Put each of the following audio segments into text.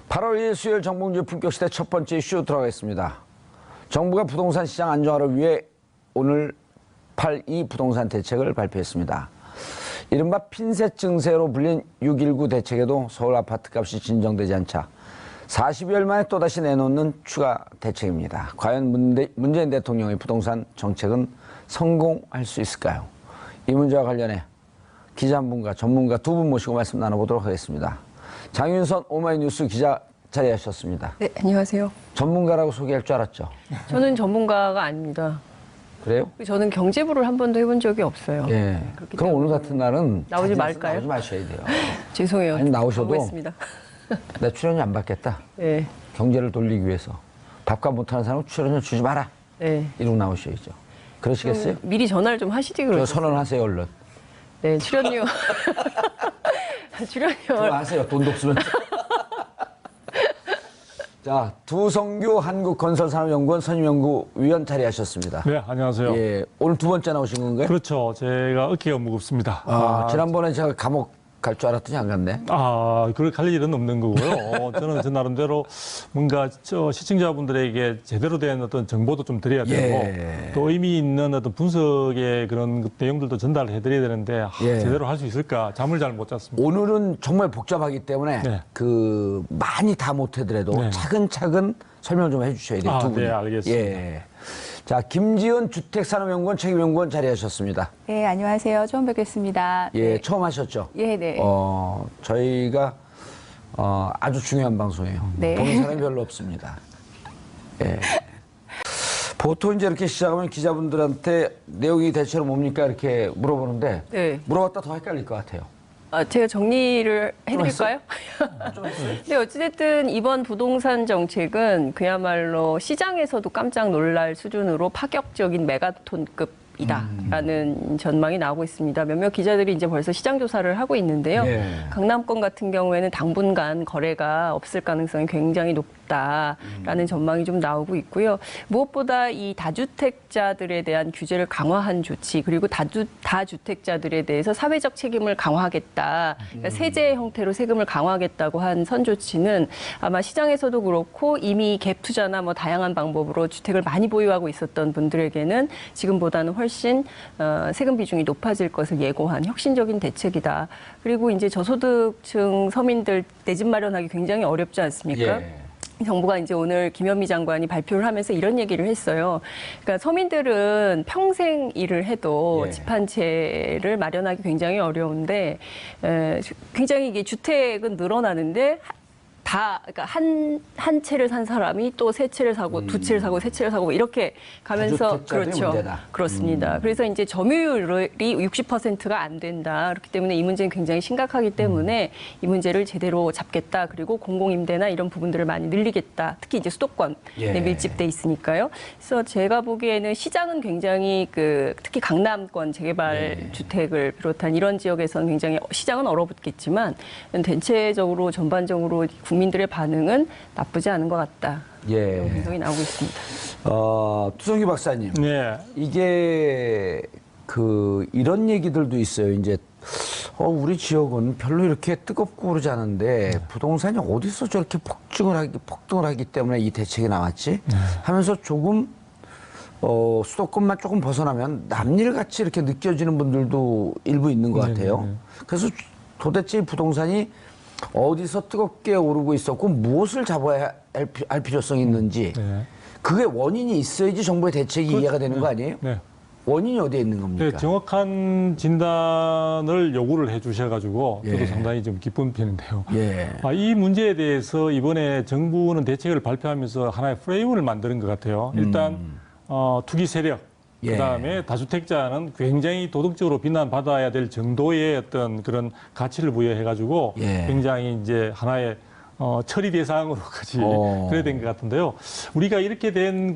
8월 1일 수요일 정봉주의 품격시대 첫 번째 이슈 들어가겠습니다. 정부가 부동산 시장 안정화를 위해 오늘 8.2 부동산 대책을 발표했습니다. 이른바 핀셋 증세로 불린 6.19 대책에도 서울 아파트값이 진정되지 않자 40여일 만에 또다시 내놓는 추가 대책입니다. 과연 문재인 대통령의 부동산 정책은 성공할 수 있을까요? 이 문제와 관련해 기자 한 분과 전문가 두 분 모시고 말씀 나눠보도록 하겠습니다. 장윤선 오마이뉴스 기자 자리하셨습니다. 네, 안녕하세요. 전문가라고 소개할 줄 알았죠? 저는 전문가가 아닙니다. 그래요? 저는 경제부를 한 번도 해본 적이 없어요. 예. 그럼 오늘 같은 날은 나오지 말까요? 나오지 마셔야 돼요. 죄송해요. 아니 나오셔도 보겠습니다. 나 출연료 안 받겠다. 네. 경제를 돌리기 위해서 밥값 못하는 사람은 출연료 주지 마라. 네. 이러고 나오셔야죠. 그러시겠어요? 미리 전화를 좀 하시지 저 그러죠. 선언하세요 얼른. 네, 출연료. 출연료. 하세요. 돈도 없으면. 자, 두성규 한국건설산업연구원 선임연구위원 자리하셨습니다. 네, 안녕하세요. 예, 오늘 두 번째 나오신 건가요? 그렇죠. 제가 어깨가 무겁습니다. 지난번에 제가 감옥 갈 줄 알았더니 안 갔네. 그럴 갈 일은 없는 거고요. 저는 제 나름대로 뭔가 시청자분들에게 제대로 된 어떤 정보도 좀 드려야 되고 예. 또 의미 있는 어떤 분석의 그런 내용들도 전달을 해드려야 되는데 예. 제대로 할 수 있을까 잠을 잘 못 잤습니다. 오늘은 정말 복잡하기 때문에 네. 많이 다 못해더라도 네. 차근차근 설명 좀 해주셔야 돼요. 두 분이. 네, 알겠습니다. 예. 자, 김지은 주택산업연구원 책임연구원 자리하셨습니다. 네, 안녕하세요. 처음 뵙겠습니다. 예, 네. 처음 하셨죠? 예, 네. 저희가 아주 중요한 방송이에요. 네. 보는 사람이 별로 없습니다. 예. 보통 이제 이렇게 시작하면 기자분들한테 내용이 대체로 뭡니까 이렇게 물어보는데 네. 물어봤다 더 헷갈릴 것 같아요. 제가 정리를 해드릴까요? 네, 어찌됐든 이번 부동산 정책은 그야말로 시장에서도 깜짝 놀랄 수준으로 파격적인 메가톤급이다라는 전망이 나오고 있습니다. 몇몇 기자들이 이제 벌써 시장 조사를 하고 있는데요. 예. 강남권 같은 경우에는 당분간 거래가 없을 가능성이 굉장히 높다라는 전망이 좀 나오고 있고요. 무엇보다 이 다주택자들에 대한 규제를 강화한 조치 그리고 다주택자들에 대해서 사회적 책임을 강화하겠다. 그러니까 세제 형태로 세금을 강화하겠다고 한 선조치는 아마 시장에서도 그렇고 이미 갭 투자나 뭐 다양한 방법으로 주택을 많이 보유하고 있었던 분들에게는 지금보다는 훨씬 세금 비중이 높아질 것을 예고한 혁신적인 대책이다. 그리고 이제 저소득층 서민들 내 집 마련하기 굉장히 어렵지 않습니까? 예. 정부가 이제 오늘 김현미 장관이 발표를 하면서 이런 얘기를 했어요. 그러니까 서민들은 평생 일을 해도 예. 집 한 채를 마련하기 굉장히 어려운데 굉장히 이게 주택은 늘어나는데 그러니까 한 채를 산 사람이 또 세 채를 사고 두 채를 사고 세 채를 사고 이렇게 가면서 다주택자들이 문제다. 그렇습니다. 그래서 이제 점유율이 60%가 안 된다. 그렇기 때문에 이 문제는 굉장히 심각하기 때문에 이 문제를 제대로 잡겠다. 그리고 공공임대나 이런 부분들을 많이 늘리겠다. 특히 이제 수도권에 예. 밀집돼 있으니까요. 그래서 제가 보기에는 시장은 굉장히 특히 강남권 재개발 주택을 비롯한 이런 지역에서는 굉장히 시장은 얼어붙겠지만 대체적으로 전반적으로 국민들의 반응은 나쁘지 않은 것 같다. 예. 이런 분석이 나오고 있습니다. 두성규 박사님. 네. 이게 이런 얘기들도 있어요. 이제 우리 지역은 별로 이렇게 뜨겁고 그러지 않은데 부동산이 어디서 저렇게 폭등을 하기 때문에 이 대책이 나왔지? 하면서 조금 수도권만 조금 벗어나면 남일같이 이렇게 느껴지는 분들도 일부 있는 것 같아요. 그래서 도대체 이 부동산이 어디서 뜨겁게 오르고 있었고 무엇을 잡아야 할 필요성이 있는지 그게 원인이 있어야지 정부의 대책이 이해가 되는 거 아니에요? 네. 원인이 어디에 있는 겁니까? 네, 정확한 진단을 요구를 해 주셔가지고 저도 예. 상당히 좀 기쁜 편인데요. 예. 이 문제에 대해서 이번에 정부는 대책을 발표하면서 하나의 프레임을 만드는 것 같아요. 일단 투기 세력, 예. 그다음에 다주택자는 굉장히 도덕적으로 비난받아야 될 정도의 어떤 그런 가치를 부여해가지고 예. 굉장히 이제 하나의 처리 대상으로까지 그래야 된 것 같은데요. 우리가 이렇게 된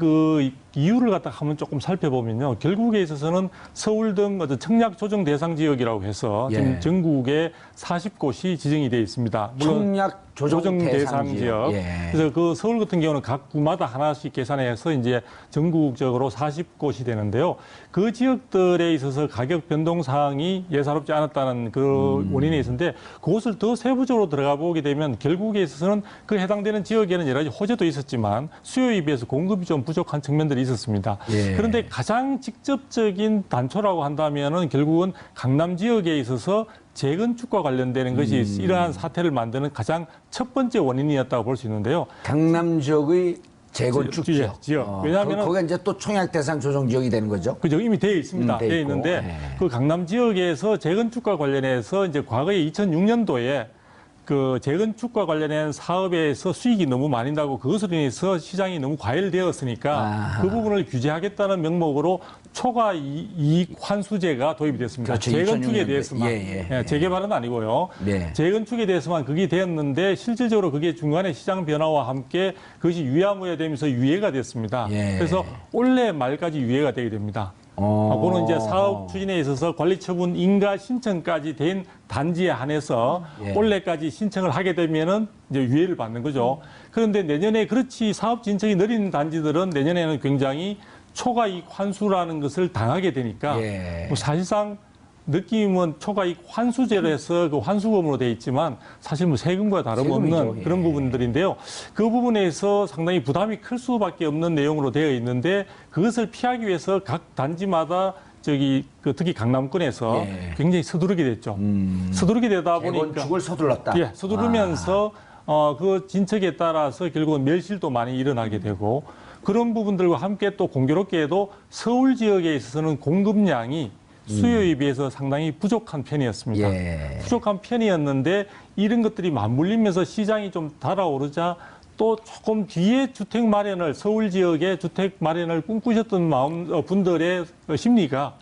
이유를 갖다 한번 조금 살펴보면요. 결국에 있어서는 서울 등 어떤 청약 조정 대상 지역이라고 해서 지금 예. 전국에 40곳이 지정이 되어 있습니다. 물론 청약 조정 대상 지역. 예. 그래서 그 서울 같은 경우는 각 구마다 하나씩 계산해서 이제 전국적으로 40곳이 되는데요. 그 지역들에 있어서 가격 변동 사항이 예사롭지 않았다는 그 원인이 있었는데 그것을 더 세부적으로 들어가 보게 되면 결국에 있어서는 그 해당되는 지역에는 여러 가지 호재도 있었지만 수요에 비해서 공급이 좀 부족한 측면들이 있었습니다. 예. 그런데 가장 직접적인 단초라고 한다면은 결국은 강남 지역에 있어서 재건축과 관련되는 것이 이러한 사태를 만드는 가장 첫 번째 원인이었다고 볼 수 있는데요. 강남 지역의 재건축 지역. 왜냐하면 거기가 이제 또 청약 대상 조정 지역이 되는 거죠. 그죠, 이미 되어 있습니다. 돼 되어 있고. 있는데 예. 그 강남 지역에서 재건축과 관련해서 이제 과거에 2006년도에 그 재건축과 관련된 사업에서 수익이 너무 많이 나고 그것으로 인해서 시장이 너무 과열되었으니까 아하. 그 부분을 규제하겠다는 명목으로 초과 이익 환수제가 도입이 됐습니다. 그렇죠, 재건축에 2006년도에. 대해서만 예. 재개발은 아니고요. 네. 재건축에 대해서만 그게 되었는데 실질적으로 그게 중간에 시장 변화와 함께 그것이 유야무야되면서 유예가 됐습니다. 예. 그래서 올해 말까지 유예가 되게 됩니다. 그거는 이제 사업 추진에 있어서 관리처분 인가 신청까지 된 단지에 한해서 예. 올해까지 신청을 하게 되면은 이제 유예를 받는 거죠. 그런데 내년에 그렇지 사업 진척이 느린 단지들은 내년에는 굉장히 초과이익 환수라는 것을 당하게 되니까 예. 뭐 사실상 느낌은 초과이익 환수제로 해서 그 환수금으로 돼 있지만 사실 뭐 세금과 다름없는 세금이죠. 예. 그런 부분들인데요. 그 부분에서 상당히 부담이 클 수밖에 없는 내용으로 되어 있는데 그것을 피하기 위해서 각 단지마다 특히 강남권에서 예. 굉장히 서두르게 됐죠. 서두르게 되다 보니까 재건축을 서둘렀다. 예, 서두르면서 그 진척에 따라서 결국은 멸실도 많이 일어나게 되고 그런 부분들과 함께 또 공교롭게도 서울 지역에 있어서는 공급량이 수요에 비해서 상당히 부족한 편이었습니다. 예. 부족한 편이었는데 이런 것들이 맞물리면서 시장이 좀 달아오르자 또 조금 뒤에 주택 마련을 서울 지역에 주택 마련을 꿈꾸셨던 분들의 심리가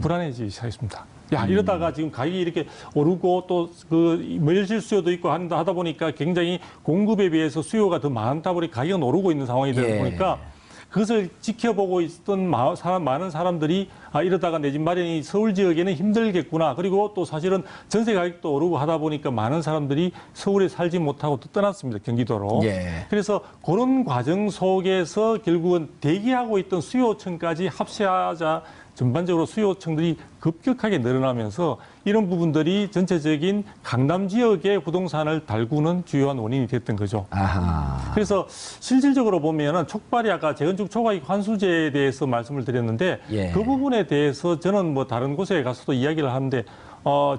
불안해지기 시작했습니다. 야, 이러다가 지금 가격이 이렇게 오르고 또 그 멸실 수요도 있고 하다 보니까 굉장히 공급에 비해서 수요가 더 많다 보니 가격은 오르고 있는 상황이 되다 예. 보니까 그것을 지켜보고 있었던 많은 사람들이 이러다가 내 집 마련이 서울 지역에는 힘들겠구나. 그리고 또 사실은 전세 가격도 오르고 하다 보니까 많은 사람들이 서울에 살지 못하고 또 떠났습니다. 경기도로. 예. 그래서 그런 과정 속에서 결국은 대기하고 있던 수요층까지 합세하자 전반적으로 수요층들이 급격하게 늘어나면서 이런 부분들이 전체적인 강남 지역의 부동산을 달구는 주요한 원인이 됐던 거죠. 아하. 그래서 실질적으로 보면은 촉발이 아까 재건축 초과이익 환수제에 대해서 말씀을 드렸는데 예. 그 부분에 대해서 저는 뭐 다른 곳에 가서도 이야기를 하는데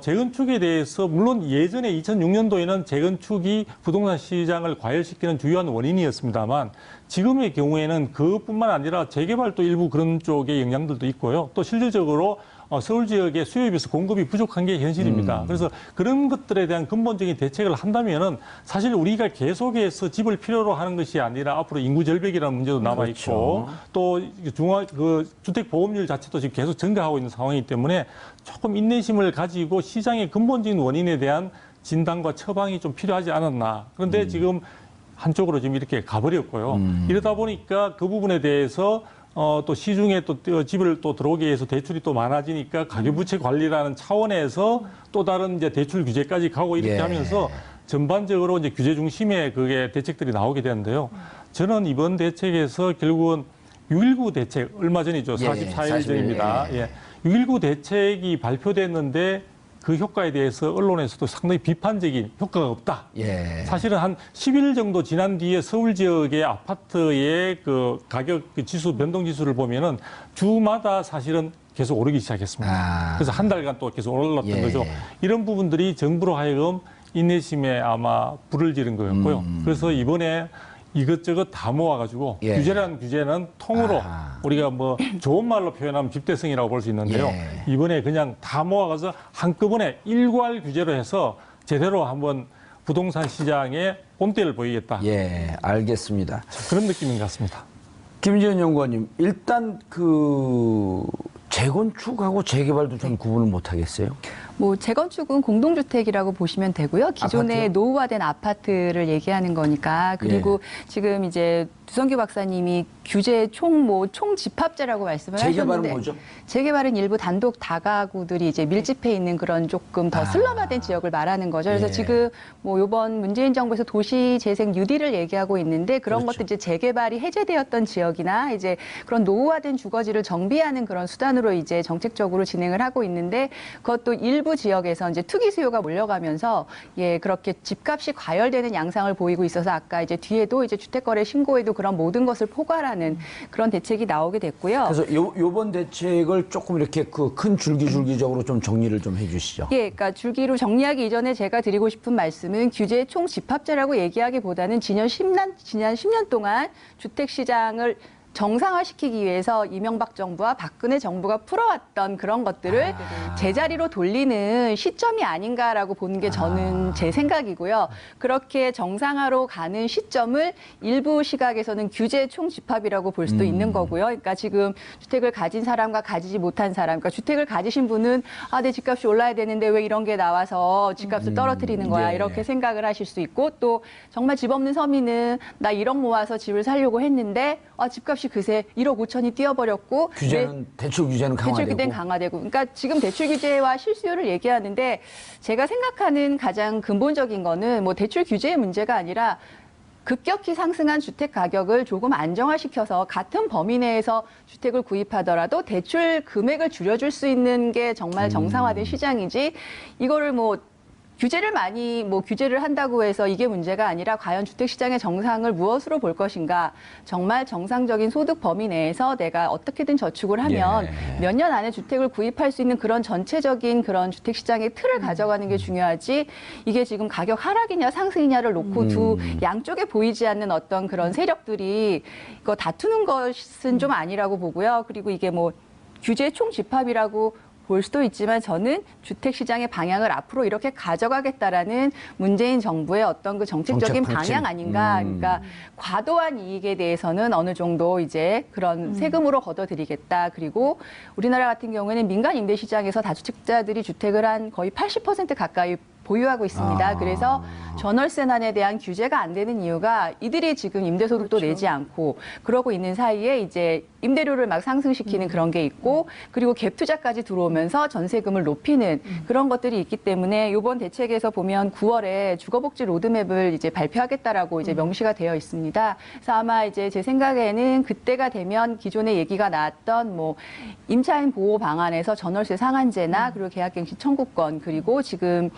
재건축에 대해서 물론 예전에 2006년도에는 재건축이 부동산 시장을 과열시키는 주요한 원인이었습니다만 지금의 경우에는 그뿐만 아니라 재개발도 일부 그런 쪽의 영향들도 있고요. 또 실질적으로 서울 지역의 수요에 비해서 공급이 부족한 게 현실입니다. 그래서 그런 것들에 대한 근본적인 대책을 한다면은 사실 우리가 계속해서 집을 필요로 하는 것이 아니라 앞으로 인구 절벽이라는 문제도 남아 있고 또 주택 보험률 자체도 지금 계속 증가하고 있는 상황이기 때문에 조금 인내심을 가지고 시장의 근본적인 원인에 대한 진단과 처방이 좀 필요하지 않았나. 그런데 지금 한쪽으로 지금 이렇게 가버렸고요. 이러다 보니까 그 부분에 대해서 또 시중에 또 집을 또 들어오기 위해서 대출이 또 많아지니까 가계부채 관리라는 차원에서 또 다른 이제 대출 규제까지 가고 이렇게 예. 하면서 전반적으로 이제 규제 중심의 그게 대책들이 나오게 되는데요. 저는 이번 대책에서 결국은 6.19 대책 얼마 전이죠. 예, 44일 전입니다. 예. 예. 6.19 대책이 발표됐는데 그 효과에 대해서 언론에서도 상당히 비판적인 효과가 없다. 예. 사실은 한 10일 정도 지난 뒤에 서울 지역의 아파트의 그 가격 지수, 변동 지수를 보면은 주마다 사실은 계속 오르기 시작했습니다. 그래서 한 달간 또 계속 올랐던 예. 거죠. 이런 부분들이 정부로 하여금 인내심에 아마 불을 지른 거였고요. 그래서 이번에 이것저것 다 모아가지고 예. 규제라는 규제는 통으로 우리가 뭐 좋은 말로 표현하면 집대성이라고 볼 수 있는데요. 예. 이번에 그냥 다 모아가서 한꺼번에 일괄 규제로 해서 제대로 한번 부동산 시장에 본때를 보이겠다. 예, 알겠습니다. 그런 느낌인 것 같습니다. 김지현 연구원님, 일단 재건축하고 재개발도 좀 구분을 못 하겠어요? 뭐 재건축은 공동주택이라고 보시면 되고요. 기존의 아파트요? 노후화된 아파트를 얘기하는 거니까. 그리고 지금 이제 두성규 박사님이 규제 총 집합제라고 말씀을 재개발은 하셨는데 뭐죠? 재개발은 일부 단독 다가구들이 이제 밀집해 있는 그런 조금 더 슬럼화된 지역을 말하는 거죠. 그래서 예. 지금 뭐 이번 문재인 정부에서 도시재생 뉴딜을 얘기하고 있는데 그런 그렇죠. 것도 이제 재개발이 해제되었던 지역이나 이제 그런 노후화된 주거지를 정비하는 그런 수단으로 이제 정책적으로 진행을 하고 있는데 그것도 일부 지역에서 이제 투기 수요가 몰려가면서 그렇게 집값이 과열되는 양상을 보이고 있어서 아까 이제 뒤에도 이제 주택거래 신고에도 그런 모든 것을 포괄하는 그런 대책이 나오게 됐고요. 그래서 요번 대책을 조금 이렇게 그 큰 줄기적으로 좀 정리를 좀 해주시죠. 그러니까 줄기로 정리하기 이전에 제가 드리고 싶은 말씀은 규제 총 집합제라고 얘기하기보다는 지난 10년 동안 주택 시장을 정상화시키기 위해서 이명박 정부와 박근혜 정부가 풀어왔던 그런 것들을 제자리로 돌리는 시점이 아닌가라고 보는 게 저는 제 생각이고요. 그렇게 정상화로 가는 시점을 일부 시각에서는 규제 총집합이라고 볼 수도 있는 거고요. 그러니까 지금 주택을 가진 사람과 가지지 못한 사람, 그러니까 주택을 가지신 분은 내 집값이 올라야 되는데 왜 이런 게 나와서 집값을 떨어뜨리는 거야 이렇게 생각을 하실 수 있고 또 정말 집 없는 서민은 나 1억 모아서 집을 사려고 했는데 집값이 그새 1억 5천이 뛰어버렸고 대출 규제는 강화되고. 대출 규제는 강화되고. 그러니까 지금 대출 규제와 실수요를 얘기하는데 제가 생각하는 가장 근본적인 거는 뭐 대출 규제의 문제가 아니라 급격히 상승한 주택 가격을 조금 안정화시켜서 같은 범위 내에서 주택을 구입하더라도 대출 금액을 줄여줄 수 있는 게 정말 정상화된 시장이지 이거를 규제를 한다고 해서 이게 문제가 아니라 과연 주택시장의 정상을 무엇으로 볼 것인가. 정말 정상적인 소득 범위 내에서 내가 어떻게든 저축을 하면 몇 년 안에 주택을 구입할 수 있는 그런 전체적인 그런 주택시장의 틀을 가져가는 게 중요하지 이게 지금 가격 하락이냐 상승이냐를 놓고 두 양쪽에 보이지 않는 어떤 그런 세력들이 이거 다투는 것은 좀 아니라고 보고요. 그리고 이게 뭐 규제 총집합이라고 볼 수도 있지만 저는 주택시장의 방향을 앞으로 이렇게 가져가겠다라는 문재인 정부의 어떤 그 정책적인 방향 아닌가. 그러니까 과도한 이익에 대해서는 어느 정도 이제 그런 세금으로 걷어들이겠다. 그리고 우리나라 같은 경우에는 민간 임대시장에서 다주택자들이 주택을 한 거의 80% 가까이 보유하고 있습니다. 그래서 전월세난에 대한 규제가 안 되는 이유가 이들이 지금 임대소득도 내지 않고 그러고 있는 사이에 이제 임대료를 막 상승시키는 그런 게 있고 그리고 갭 투자까지 들어오면서 전세금을 높이는 그런 것들이 있기 때문에 이번 대책에서 보면 9월에 주거복지 로드맵을 이제 발표하겠다라고 이제 명시가 되어 있습니다. 그래서 아마 이제 제 생각에는 그때가 되면 기존에 얘기가 나왔던 뭐 임차인 보호 방안에서 전월세 상한제나 그리고 계약갱신 청구권 그리고 지금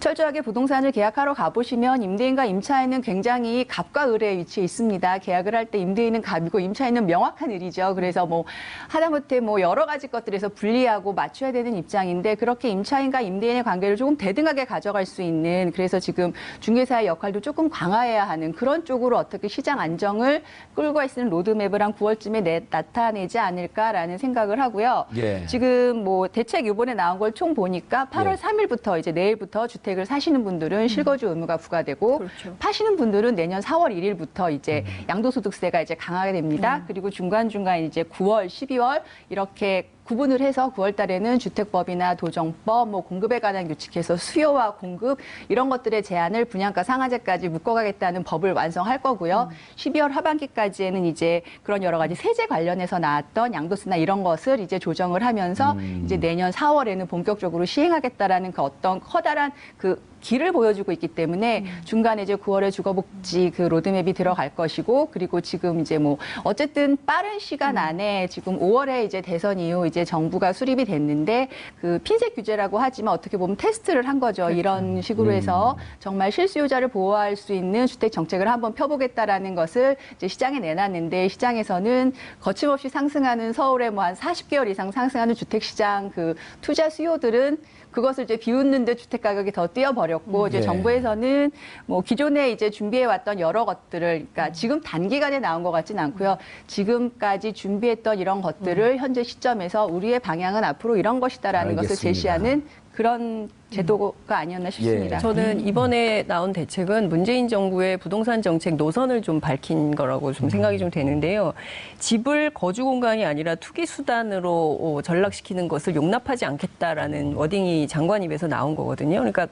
철저하게 부동산을 계약하러 가보시면 임대인과 임차인은 굉장히 갑과 을의 위치에 있습니다. 계약을 할 때 임대인은 갑이고 임차인은 명확한 을이죠. 그래서 뭐 하다못해 뭐 여러 가지 것들에서 분리하고 맞춰야 되는 입장인데 그렇게 임차인과 임대인의 관계를 조금 대등하게 가져갈 수 있는 그래서 지금 중개사의 역할도 조금 강화해야 하는 그런 쪽으로 어떻게 시장 안정을 끌고 갈 수 있는 로드맵을 한 9월쯤에 나타내지 않을까라는 생각을 하고요. 지금 뭐 대책 이번에 나온 걸 총 보니까 8월 3일부터 이제 내일부터 주택을 사시는 분들은 실거주 의무가 부과되고 그렇죠. 파시는 분들은 내년 4월 1일부터 이제 양도소득세가 이제 강하게 됩니다. 그리고 중간중간 이제 9월, 12월 이렇게 구분을 해서 9월 달에는 주택법이나 도정법, 뭐 공급에 관한 규칙해서 수요와 공급 이런 것들의 제한을 분양가 상한제까지 묶어가겠다는 법을 완성할 거고요. 12월 하반기까지에는 이제 그런 여러 가지 세제 관련해서 나왔던 양도세나 이런 것을 이제 조정을 하면서 이제 내년 4월에는 본격적으로 시행하겠다라는 그 어떤 커다란 그 길을 보여주고 있기 때문에 중간에 이제 9월에 주거복지 그 로드맵이 들어갈 것이고 그리고 지금 이제 뭐 어쨌든 빠른 시간 안에 지금 5월에 이제 대선 이후 이제 정부가 수립이 됐는데 그 핀셋 규제라고 하지만 어떻게 보면 테스트를 한 거죠. 이런 식으로 해서 정말 실수요자를 보호할 수 있는 주택 정책을 한번 펴보겠다라는 것을 이제 시장에 내놨는데 시장에서는 거침없이 상승하는 서울에 뭐 한 40개월 이상 상승하는 주택 시장 그 투자 수요들은 그것을 이제 비웃는데 주택 가격이 더 뛰어버렸고 이제 정부에서는 뭐 기존에 이제 준비해왔던 여러 것들을 그러니까 지금 단기간에 나온 것 같지는 않고요. 지금까지 준비했던 이런 것들을 현재 시점에서 우리의 방향은 앞으로 이런 것이다라는 것을 제시하는 그런 제도가 아니었나 싶습니다. 저는 이번에 나온 대책은 문재인 정부의 부동산 정책 노선을 좀 밝힌 거라고 좀 생각이 좀 되는데요. 집을 거주 공간이 아니라 투기 수단으로 전락시키는 것을 용납하지 않겠다라는 워딩이 장관 입에서 나온 거거든요. 그러니까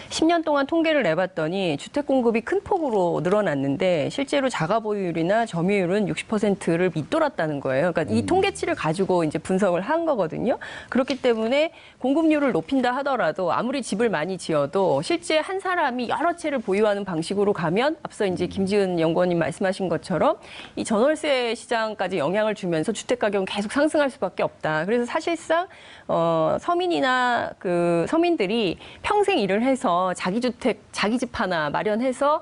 10년 동안 통계를 내봤더니 주택 공급이 큰 폭으로 늘어났는데 실제로 자가 보유율이나 점유율은 60%를 밑돌았다는 거예요. 그러니까 이 통계치를 가지고 이제 분석을 한 거거든요. 그렇기 때문에 공급률을 높인다 하더라도 아무리 집을 많이 지어도 실제 한 사람이 여러 채를 보유하는 방식으로 가면 앞서 이제 김지은 연구원님 말씀하신 것처럼 이 전월세 시장까지 영향을 주면서 주택 가격은 계속 상승할 수밖에 없다. 그래서 사실상 서민이나 그 서민들이 평생 일을 해서 자기 주택, 자기 집 하나 마련해서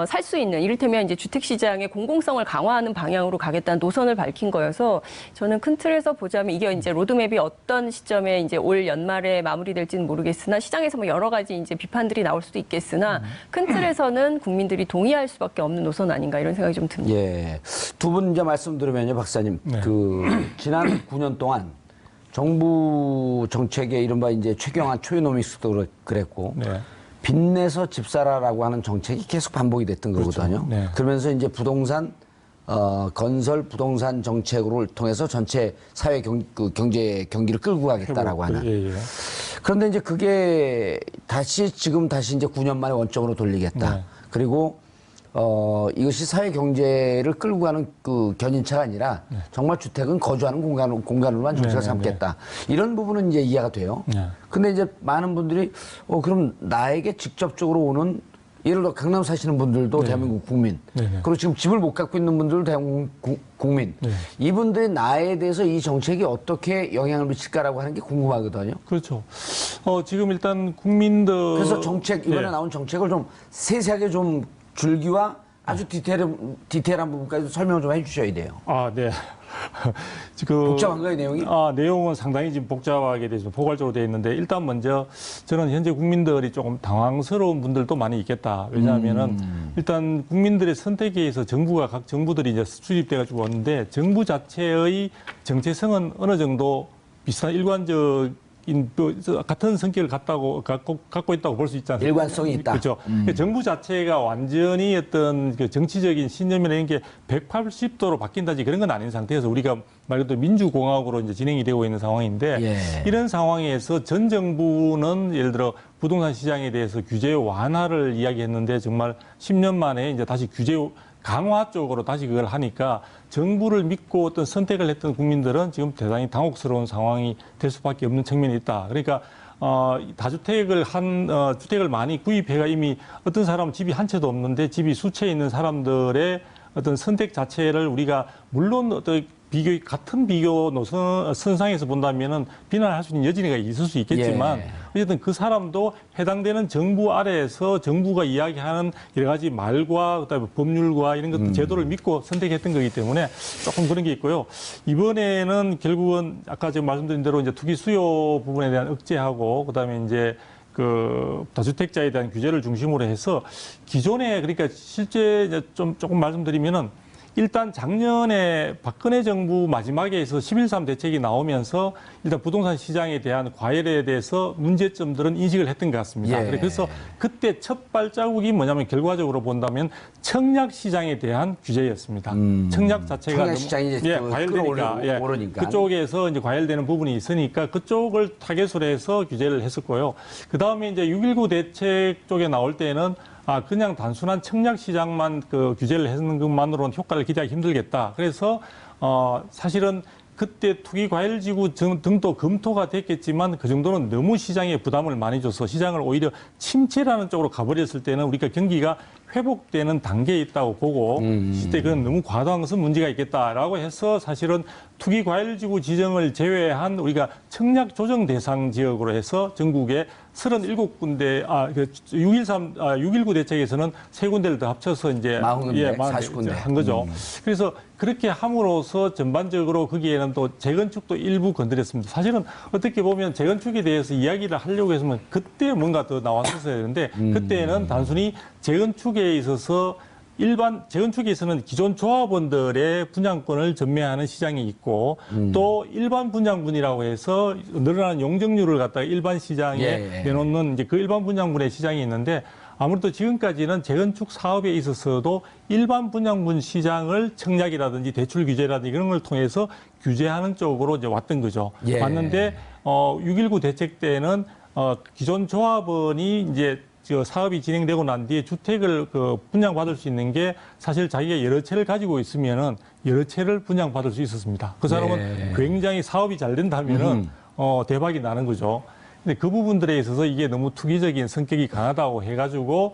살 수 있는 이를테면 이제 주택 시장의 공공성을 강화하는 방향으로 가겠다는 노선을 밝힌 거여서 저는 큰 틀에서 보자면 이게 이제 로드맵이 어떤 시점에 이제 올 연말에 마무리될지는 모르겠으나 시장에서 뭐 여러 가지 이제 비판들이 나올 수도 있겠으나 큰 틀에서는 국민들이 동의할 수밖에 없는 노선 아닌가 이런 생각이 좀 듭니다. 예. 두 분 이제 말씀 들으면요, 박사님. 네. 지난 9년 동안 정부 정책의 이른바 이제 최경환 초이노믹스도 그랬고, 네. 빚내서 집 사라라고 하는 정책이 계속 반복이 됐던 거거든요. 네. 그러면서 이제 부동산, 건설 부동산 정책을 통해서 전체 사회 경제 경기를 끌고 가겠다라고 하는. 예. 그런데 이제 그게 지금 다시 이제 9년 만에 원점으로 돌리겠다. 네. 그리고 이것이 사회 경제를 끌고 가는 그 견인차가 아니라 정말 주택은 거주하는 공간으로만 정치가 삼겠다. 이런 부분은 이제 이해가 돼요. 근데 이제 많은 분들이 그럼 나에게 직접적으로 오는 예를 들어 강남 사시는 분들도 대한민국 국민, 그리고 지금 집을 못 갖고 있는 분들도 대한민국 국민, 이분들이 나에 대해서 이 정책이 어떻게 영향을 미칠까라고 하는 게 궁금하거든요. 그렇죠. 지금 일단 국민들 그래서 이번에 나온 정책을 좀 세세하게 좀 줄기와 아주 디테일한 부분까지 설명을 좀 해주셔야 돼요. 네. 복잡한가요, 내용이? 내용은 상당히 지금 복잡하게 돼서 포괄적으로 되어 있는데 일단 먼저 저는 현재 국민들이 조금 당황스러운 분들도 많이 있겠다. 왜냐하면은 일단 국민들의 선택에 의해서 각 정부들이 이제 수립돼 가지고 왔는데 정부 자체의 정체성은 어느 정도 비슷한 같은 성격을 갖고 있다고 볼 수 있지 않습니까? 일관성이 있다. 그렇죠. 정부 자체가 완전히 어떤 그 정치적인 신념이나 이런 게 180도로 바뀐다지 그런 건 아닌 상태에서 우리가 말 그대로 민주공화국으로 이제 진행이 되고 있는 상황인데 이런 상황에서 전 정부는 예를 들어 부동산 시장에 대해서 규제 완화를 이야기했는데 정말 10년 만에 이제 다시 규제 강화 쪽으로 다시 그걸 하니까 정부를 믿고 어떤 선택을 했던 국민들은 지금 대단히 당혹스러운 상황이 될 수밖에 없는 측면이 있다. 그러니까 다주택을 주택을 많이 구입해가 이미 어떤 사람은 집이 한 채도 없는데 집이 수채 있는 사람들의 어떤 선택 자체를 우리가 물론 같은 비교 선상에서 본다면은 비난할 수 있는 여지가 있을 수 있겠지만 어쨌든 그 사람도 해당되는 정부 아래에서 정부가 이야기하는 여러 가지 말과 그다음에 법률과 이런 것들 제도를 믿고 선택했던 거기 때문에 조금 그런 게 있고요. 이번에는 결국은 아까 제가 말씀드린 대로 이제 투기 수요 부분에 대한 억제하고 그다음에 이제 그 다주택자에 대한 규제를 중심으로 해서 기존에 그러니까 실제 이제 조금 말씀드리면은 일단 작년에 박근혜 정부 마지막에서 11.3 대책이 나오면서 일단 부동산 시장에 대한 과열에 대해서 문제점들은 인식을 했던 것 같습니다. 그래서 그때 첫 발자국이 뭐냐면 결과적으로 본다면 청약 시장에 대한 규제였습니다. 청약 자체가 청약 시장이 이제 과열되니까 오르니까 그쪽에서 이제 과열되는 부분이 있으니까 그쪽을 타겟으로 해서 규제를 했었고요. 그 다음에 이제 6.19 대책 쪽에 나올 때는 그냥 단순한 청약 시장만 그 규제를 하는 것만으로는 효과를 기대하기 힘들겠다. 그래서 사실은 그때 투기과열지구 등도 검토가 됐겠지만 그 정도는 너무 시장에 부담을 많이 줘서 시장을 오히려 침체라는 쪽으로 가버렸을 때는 우리가 경기가 회복되는 단계에 있다고 보고 그때 그건 너무 과도한 것은 문제가 있겠다라고 해서 사실은 투기과열지구 지정을 제외한 우리가 청약 조정 대상 지역으로 해서 전국에 37군데, 6.19 대책에서는 3군데를 더 합쳐서 이제 40군데 한 거죠. 그래서 그렇게 함으로써 전반적으로 거기에는 또 재건축도 일부 건드렸습니다. 사실은 어떻게 보면 재건축에 대해서 이야기를 하려고 했으면 그때 뭔가 더 나왔었어야 되는데 그때는 단순히 재건축에 있어서 일반 재건축에서는 기존 조합원들의 분양권을 전매하는 시장이 있고 또 일반 분양분이라고 해서 늘어나는 용적률을 갖다가 일반 시장에 예. 내놓는 이제 그 일반 분양분의 시장이 있는데 아무래도 지금까지는 재건축 사업에 있어서도 일반 분양분 시장을 청약이라든지 대출 규제라든지 이런 걸 통해서 규제하는 쪽으로 이제 왔던 거죠. 예. 왔는데 6.19 대책 때는 기존 조합원이 이제 사업이 진행되고 난 뒤에 주택을 분양받을 수 있는 게 사실 자기가 여러 채를 가지고 있으면은 여러 채를 분양받을 수 있었습니다. 그 사람은 예. 굉장히 사업이 잘 된다면은 대박이 나는 거죠. 근데 그 부분들에 있어서 이게 너무 투기적인 성격이 강하다고 해가지고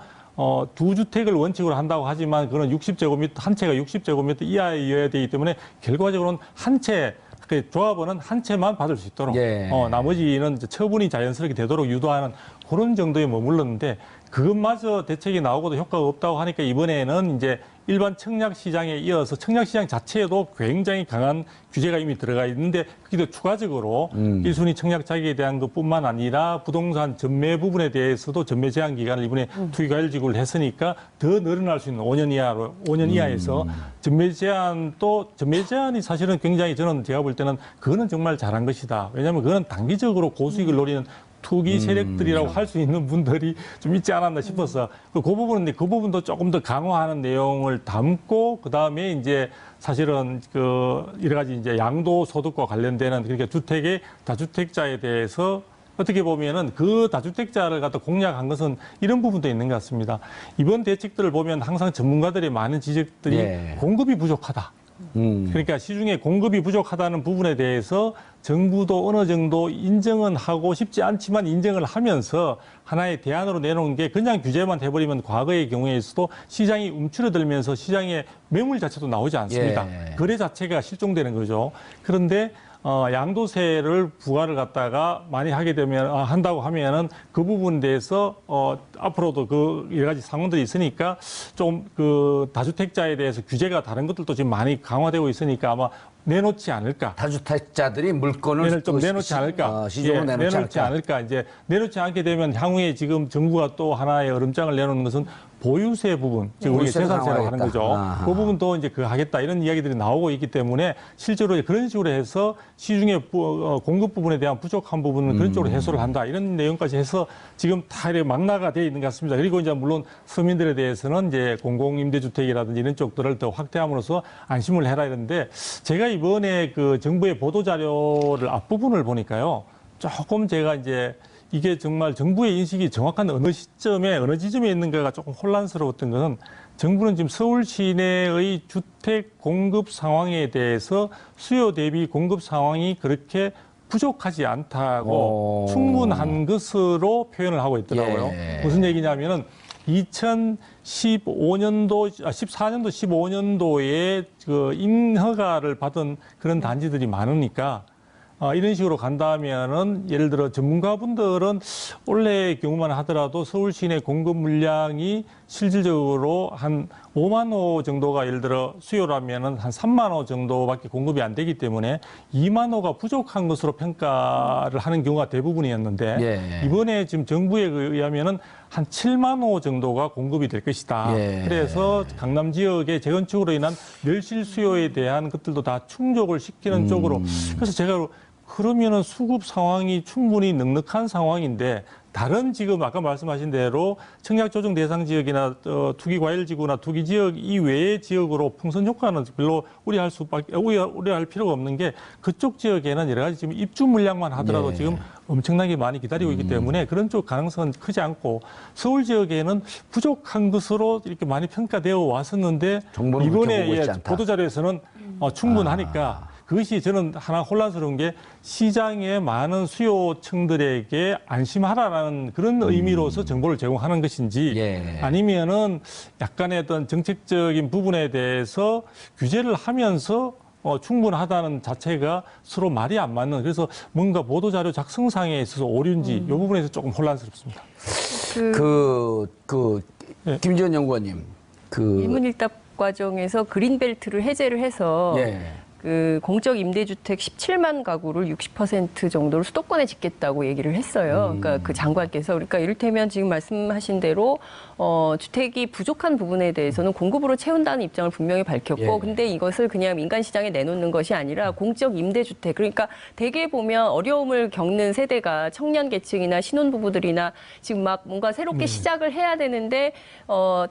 두 주택을 원칙으로 한다고 하지만 그건 60제곱미터 한 채가 60제곱미터 이하여야 되기 때문에 결과적으로는 한 채. 그 조합원은 한 채만 받을 수 있도록 예. 나머지는 이제 처분이 자연스럽게 되도록 유도하는 그런 정도에 머물렀는데 그것마저 대책이 나오고도 효과가 없다고 하니까 이번에는 이제 일반 청약 시장에 이어서 청약 시장 자체에도 굉장히 강한 규제가 이미 들어가 있는데 그게 추가적으로 1순위 청약 자격에 대한 것뿐만 아니라 부동산 전매 부분에 대해서도 전매 제한 기간을 이번에 투기과열지구를 했으니까 더 늘어날 수 있는 5년 이하에서 전매 제한이 사실은 굉장히 저는 제가 볼 때는 그거는 정말 잘한 것이다. 왜냐하면 그거는 단기적으로 고수익을 노리는 투기 세력들이라고 할 수 있는 분들이 좀 있지 않았나 싶어서 그 부분은 그 부분도 조금 더 강화하는 내용을 담고 그 다음에 이제 사실은 여러 가지 이제 양도소득과 관련되는 그러니까 주택의 다주택자에 대해서 어떻게 보면은 그 다주택자를 갖다 공략한 것은 이런 부분도 있는 것 같습니다. 이번 대책들을 보면 항상 전문가들의 많은 지적들이 예. 공급이 부족하다. 그러니까 시중에 공급이 부족하다는 부분에 대해서 정부도 어느 정도 인정은 하고 싶지 않지만 인정을 하면서 하나의 대안으로 내놓은 게 그냥 규제만 해버리면 과거의 경우에서도 시장이 움츠러들면서 시장에 매물 자체도 나오지 않습니다. 예. 거래 자체가 실종되는 거죠. 그런데 양도세를 부과를 갖다가 많이 하게 되면 한다고 하면은 그 부분에 대해서 앞으로도 그 여러 가지 상황들이 있으니까 좀 그 다주택자에 대해서 규제가 다른 것들도 지금 많이 강화되고 있으니까 아마 내놓지 않을까. 다주택자들이 물건을 좀 내놓지 않을까. 시중으로 내놓지 않을까. 이제 내놓지 않게 되면 향후에 지금 정부가 또 하나의 얼음장을 내놓는 것은 보유세 부분, 즉 우리가 보유세를 재산세라고 하는 거죠. 아하. 그 부분도 이제 하겠다 이런 이야기들이 나오고 있기 때문에 실제로 그런 식으로 해서 시중에 공급 부분에 대한 부족한 부분은 그런 쪽으로 해소를 한다 이런 내용까지 해서 지금 다 이렇게 망라가 되어 있는 것 같습니다. 그리고 이제 물론 서민들에 대해서는 이제 공공임대주택이라든지 이런 쪽들을 더 확대함으로써 안심을 해라 이런데 제가 이번에 그 정부의 보도 자료를 앞부분을 보니까요. 조금 제가 이제 이게 정말 정부의 인식이 정확한 어느 시점에 어느 지점에 있는가가 조금 혼란스러웠던 것은 정부는 지금 서울 시내의 주택 공급 상황에 대해서 수요 대비 공급 상황이 그렇게 부족하지 않다고 충분한 것으로 표현을 하고 있더라고요. 예. 무슨 얘기냐면은 2015년도, 14년도, 15년도에 그 인허가를 받은 그런 단지들이 많으니까 이런 식으로 간다면은 예를 들어 전문가분들은 올해의 경우만 하더라도 서울 시내 공급 물량이 실질적으로 한 5만 호 정도가 예를 들어 수요라면은 한 3만 호 정도밖에 공급이 안 되기 때문에 2만 호가 부족한 것으로 평가를 하는 경우가 대부분이었는데 예. 이번에 지금 정부에 의하면은 한 7만 호 정도가 공급이 될 것이다. 예. 그래서 강남 지역의 재건축으로 인한 멸실 수요에 대한 것들도 다 충족을 시키는 쪽으로. 그래서 제가 그러면은 수급 상황이 충분히 넉넉한 상황인데 다른 지금 아까 말씀하신 대로 청약 조정 대상 지역이나 투기 과열 지구나 투기 지역 이외의 지역으로 풍선 효과는 별로 우려할 필요가 없는 게 그쪽 지역에는 여러 가지 지금 입주 물량만 하더라도 예. 지금 엄청나게 많이 기다리고 있기 때문에 그런 쪽 가능성은 크지 않고 서울 지역에는 부족한 것으로 이렇게 많이 평가되어 왔었는데 정부는 그렇게 보고 있지 않다. 보도자료에서는 충분하니까 그것이 저는 하나 혼란스러운 게 시장의 많은 수요층들에게 안심하라라는 그런 의미로서 정보를 제공하는 것인지 예. 아니면은 약간의 어떤 정책적인 부분에 대해서 규제를 하면서 충분하다는 자체가 서로 말이 안 맞는 그래서 뭔가 보도자료 작성상에 있어서 오류인지 이 부분에서 조금 혼란스럽습니다. 예. 김지원 연구원님. 일문일답 과정에서 그린벨트를 해제를 해서 예. 그 공적 임대주택 17만 가구를 60% 정도를 수도권에 짓겠다고 얘기를 했어요. 그러니까 그 장관께서 그러니까 이를테면 지금 말씀하신 대로 주택이 부족한 부분에 대해서는 공급으로 채운다는 입장을 분명히 밝혔고, 예. 근데 이것을 그냥 민간 시장에 내놓는 것이 아니라 공적 임대주택, 그러니까 대개 보면 어려움을 겪는 세대가 청년 계층이나 신혼부부들이나 지금 막 뭔가 새롭게 시작을 해야 되는데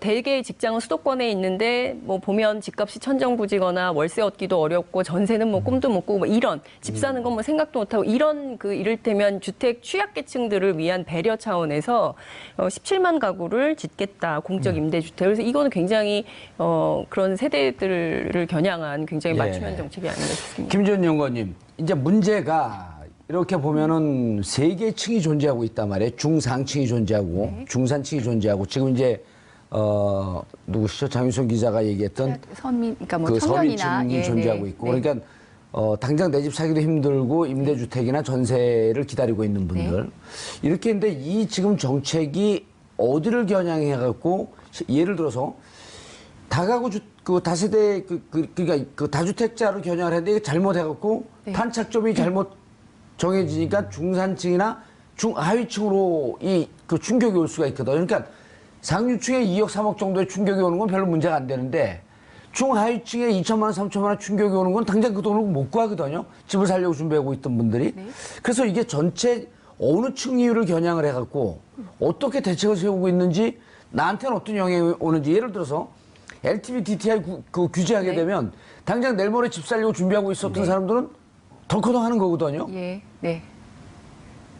대개 직장은 수도권에 있는데 뭐 보면 집값이 천정부지거나 월세 얻기도 어렵고 전세는 뭐 꿈도 못 꾸고 뭐 이런 집 사는 건 뭐 생각도 못 하고 이런 그 이를테면 주택 취약계층들을 위한 배려 차원에서 17만 가구를 짓겠다 공적 임대주택. 그래서 이거는 굉장히 그런 세대들을 겨냥한 굉장히 예. 맞춤형 정책이 아닌가 싶습니다. 김지연 연구원님, 이제 문제가 이렇게 보면은 세 개의 층이 존재하고 있단 말이에요. 중상층이 존재하고 중산층이 존재하고 지금 이제 누구시죠? 장윤선 기자가 얘기했던 서민, 그러니까 뭐 그 청년이나 서민층이 예, 존재하고 네, 있고 네. 그러니까 당장 내 집 사기도 힘들고 임대주택이나 전세를 기다리고 있는 분들 이렇게 했는데 이 지금 정책이 어디를 겨냥해 갖고 예를 들어서 다가구 그 다세대 그러니까 그 다주택자로 겨냥을 했는데 이게 잘못해 갖고 탄착점이 잘못 정해지니까 중산층이나 중하위층으로 이 그 충격이 올 수가 있거든요. 그러니까 상류층에 2억 3억 정도의 충격이 오는 건 별로 문제가 안 되는데 중하위층에 2천만 원, 3천만 원 충격이 오는 건 당장 그 돈을 못 구하거든요. 집을 살려고 준비하고 있던 분들이. 그래서 이게 전체 어느 층 이유를 겨냥을 해갖고 어떻게 대책을 세우고 있는지 나한테는 어떤 영향이 오는지 예를 들어서 LTV, DTI 그 규제하게 되면 당장 내일 모레 집 살려고 준비하고 있었던 사람들은 덜커덩 하는 거거든요. 예, 네.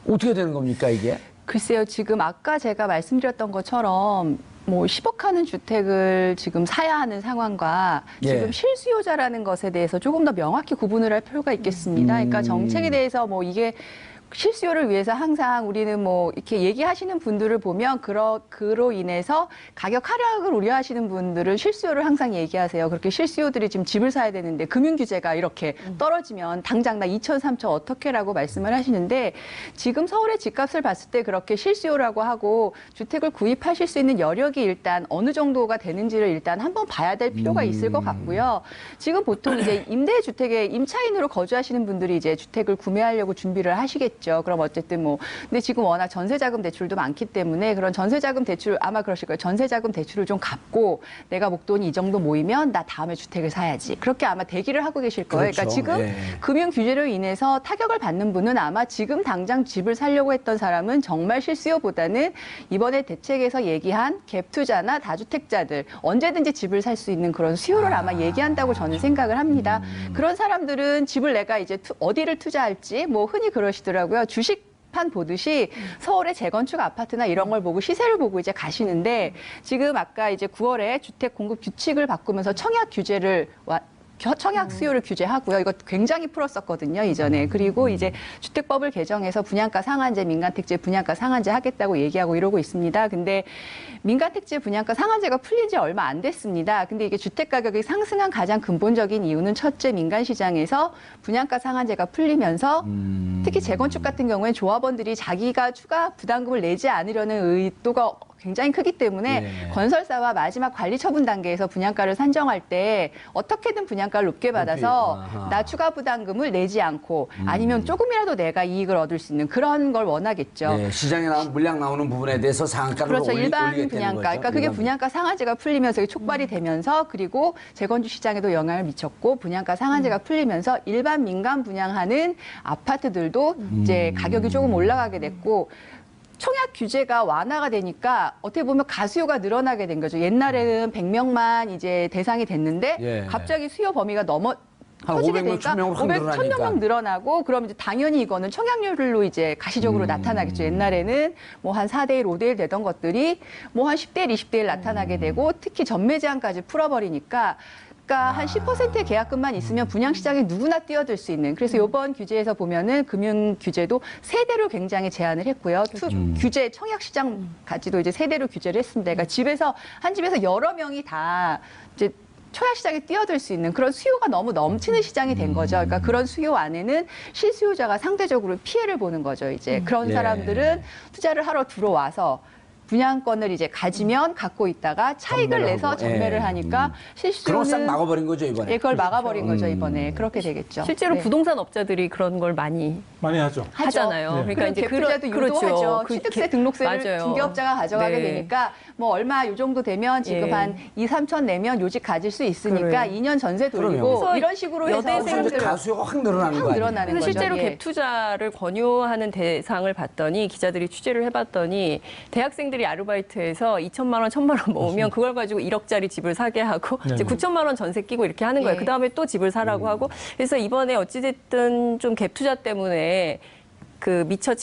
어떻게 되는 겁니까 이게? 글쎄요, 지금 아까 제가 말씀드렸던 것처럼 뭐 10억 하는 주택을 지금 사야 하는 상황과 지금 예. 실수요자라는 것에 대해서 조금 더 명확히 구분을 할 필요가 있겠습니다. 그러니까 정책에 대해서 뭐 이게 실수요를 위해서 항상 우리는 뭐 이렇게 얘기하시는 분들을 보면 그로 인해서 가격 하락을 우려하시는 분들은 실수요를 항상 얘기하세요. 그렇게 실수요들이 지금 집을 사야 되는데 금융 규제가 이렇게 떨어지면 당장 나 2천, 3천 어떻게라고 말씀을 하시는데 지금 서울의 집값을 봤을 때 그렇게 실수요라고 하고 주택을 구입하실 수 있는 여력이 일단 어느 정도가 되는지를 일단 한번 봐야 될 필요가 있을 것 같고요. 지금 보통 이제 임대주택에 임차인으로 거주하시는 분들이 이제 주택을 구매하려고 준비를 하시겠죠. 그럼 어쨌든 뭐 근데 지금 워낙 전세자금 대출도 많기 때문에 그런 전세자금 대출 아마 그러실 거예요. 전세자금 대출을 좀 갚고 내가 목돈이 이 정도 모이면 나 다음에 주택을 사야지. 그렇게 아마 대기를 하고 계실 거예요. 그렇죠. 그러니까 지금 예. 금융 규제로 인해서 타격을 받는 분은 아마 지금 당장 집을 사려고 했던 사람은 정말 실수요보다는 이번에 대책에서 얘기한 갭 투자나 다주택자들 언제든지 집을 살 수 있는 그런 수요를 아마 얘기한다고 저는 생각을 합니다. 그런 사람들은 집을 내가 이제 어디를 투자할지 뭐 흔히 그러시더라고요. 주식판 보듯이 서울의 재건축 아파트나 이런 걸 보고 시세를 보고 이제 가시는데 지금 아까 이제 9월에 주택 공급 규칙을 바꾸면서 청약 규제를 청약 수요를 규제하고요. 이거 굉장히 풀었었거든요, 이전에. 그리고 이제 주택법을 개정해서 분양가 상한제, 민간택지 분양가 상한제 하겠다고 얘기하고 이러고 있습니다. 근데 민간택지 분양가 상한제가 풀린 지 얼마 안 됐습니다. 근데 이게 주택 가격이 상승한 가장 근본적인 이유는 첫째 민간 시장에서 분양가 상한제가 풀리면서 특히 재건축 같은 경우에 조합원들이 자기가 추가 부담금을 내지 않으려는 의도가 굉장히 크기 때문에 건설사와 마지막 관리 처분 단계에서 분양가를 산정할 때 어떻게든 분양가를 높게 받아서 나 추가 부담금을 내지 않고 아니면 조금이라도 내가 이익을 얻을 수 있는 그런 걸 원하겠죠. 네, 시장에 나온 물량 나오는 부분에 대해서 상한가를 그렇죠. 일반 올리게 되는 분양가. 거죠. 그러니까 그게 일반 분양가 상한제가 풀리면서 이게 촉발이 되면서 그리고 재건축 시장에도 영향을 미쳤고 분양가 상한제가 풀리면서 일반 민간 분양하는 아파트들도 이제 가격이 조금 올라가게 됐고 청약 규제가 완화가 되니까 어떻게 보면 가수요가 늘어나게 된 거죠. 옛날에는 100명만 이제 대상이 됐는데 예. 갑자기 수요 범위가 한 커지게 500명, 되니까 1000명으로 확 500, 1000명 늘어나니까. 늘어나고 그럼 이제 당연히 이거는 청약률로 이제 가시적으로 나타나겠죠. 옛날에는 뭐 한 4대1, 5대1 되던 것들이 뭐 한 10대1, 20대1 나타나게 되고 특히 전매 제한까지 풀어버리니까 그러니까 한 10%의 계약금만 있으면 분양시장에 누구나 뛰어들 수 있는. 그래서 이번 규제에서 보면은 금융 규제도 세대로 굉장히 제한을 했고요. 규제 청약시장까지도 이제 세대로 규제를 했습니다. 그러니까 한 집에서 여러 명이 다 이제 청약시장에 뛰어들 수 있는 그런 수요가 너무 넘치는 시장이 된 거죠. 그러니까 그런 수요 안에는 실수요자가 상대적으로 피해를 보는 거죠. 이제 그런 네. 사람들은 투자를 하러 들어와서 분양권을 이제 가지면 갖고 있다가 차익을 전매를 내서 하고. 전매를 예. 하니까 그런 거 싹 실수요는 막아버린 거죠 이번에. 예, 그걸 막아버린 거죠 이번에. 그렇게 되겠죠. 실제로 네. 부동산 업자들이 그런 걸 많이 많이 하죠. 하잖아요. 네. 그러니까 이제 갭투자도 유도하죠. 취득세 등록세를 맞아요. 중개업자가 가져가게 네. 되니까 뭐 얼마 요 정도 되면 지금 예. 한 2, 3천 내면 요직 가질 수 있으니까 그래요. 2년 전세 돌리고 그럼요. 이런 식으로 해서 여대생 이제 사람들을 가수요가 확 늘어나는 확 거 아니에요? 늘어나는 그래서 거죠. 실제로 예. 갭 투자를 권유하는 대상을 봤더니 기자들이 취재를 해봤더니 대학생들이 아르바이트해서 2천만 원, 1천만 원 모으면 그걸 가지고 1억짜리 집을 사게 하고 이제 9천만 원 전세 끼고 이렇게 하는 거예요. 예. 그 다음에 또 집을 사라고 하고 그래서 이번에 어찌됐든 좀 갭 투자 때문에 그 미처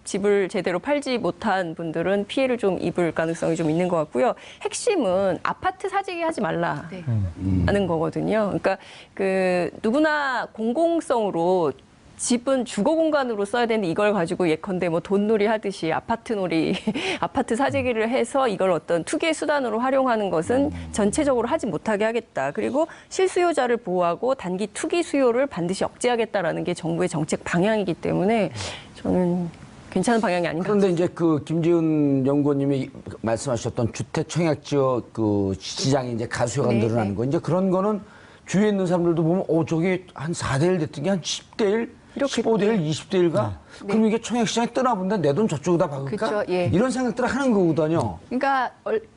집을 제대로 팔지 못한 분들은 피해를 좀 입을 가능성이 좀 있는 것 같고요. 핵심은 아파트 사재기 하지 말라. 네. 하는 거거든요. 그러니까 그 누구나 공공성으로 집은 주거 공간으로 써야 되는데 이걸 가지고 예컨대 뭐 돈놀이 하듯이 아파트 놀이, 아파트 사재기를 해서 이걸 어떤 투기의 수단으로 활용하는 것은 전체적으로 하지 못하게 하겠다. 그리고 실수요자를 보호하고 단기 투기 수요를 반드시 억제하겠다라는 게 정부의 정책 방향이기 때문에 저는 괜찮은 방향이 아닌가. 그런데 이제 그 김지훈 연구원님이 말씀하셨던 주택 청약 지역 그 시장이 이제 가수요가 네, 늘어나는 네. 거 이제 그런 거는 주위에 있는 사람들도 보면 저기 한 4대 1 됐던 게 한 10대 1, 이렇게 15대 1, 20대 1가 그럼 이게 청약 시장에 뜨나본데 내 돈 저쪽에다 박을까? 그쵸, 예. 이런 생각들을 하는 거거든요. 그러니까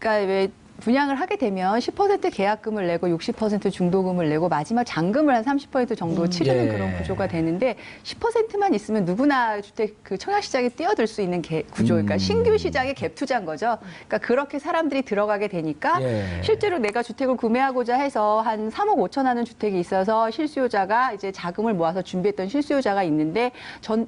왜 분양을 하게 되면 10% 계약금을 내고 60% 중도금을 내고 마지막 잔금을 한 30% 정도 치르는 예. 그런 구조가 되는데 10%만 있으면 누구나 주택 그 청약 시장에 뛰어들 수 있는 구조, 그러니까 신규 시장의 갭 투자인 거죠. 그러니까 그렇게 사람들이 들어가게 되니까 예. 실제로 내가 주택을 구매하고자 해서 한 3억 5천 하는 주택이 있어서 실수요자가 이제 자금을 모아서 준비했던 실수요자가 있는데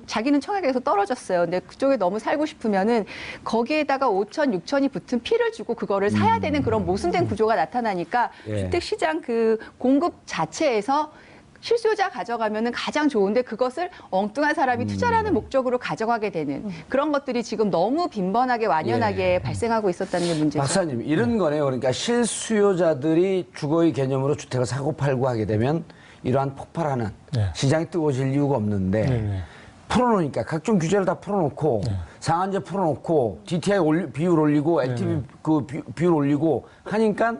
자기는 청약에서 떨어졌어요. 근데 그쪽에 너무 살고 싶으면은 거기에다가 5천, 6천이 붙은 피를 주고 그거를 사야 되는 그런 모순된 구조가 나타나니까 예. 주택시장 그 공급 자체에서 실수요자 가져가면은 가장 좋은데 그것을 엉뚱한 사람이 투자라는 목적으로 가져가게 되는 그런 것들이 지금 너무 빈번하게 완연하게 발생하고 있었다는 게 문제죠. 박사님 이런 거네요. 그러니까 실수요자들이 주거의 개념으로 주택을 사고 팔고 하게 되면 이러한 폭발하는 네. 시장이 뜨거워질 이유가 없는데 네. 풀어놓으니까 각종 규제를 다 풀어놓고 상한제 풀어놓고 DTI 비율 올리고 LTV 그 비율 올리고 하니까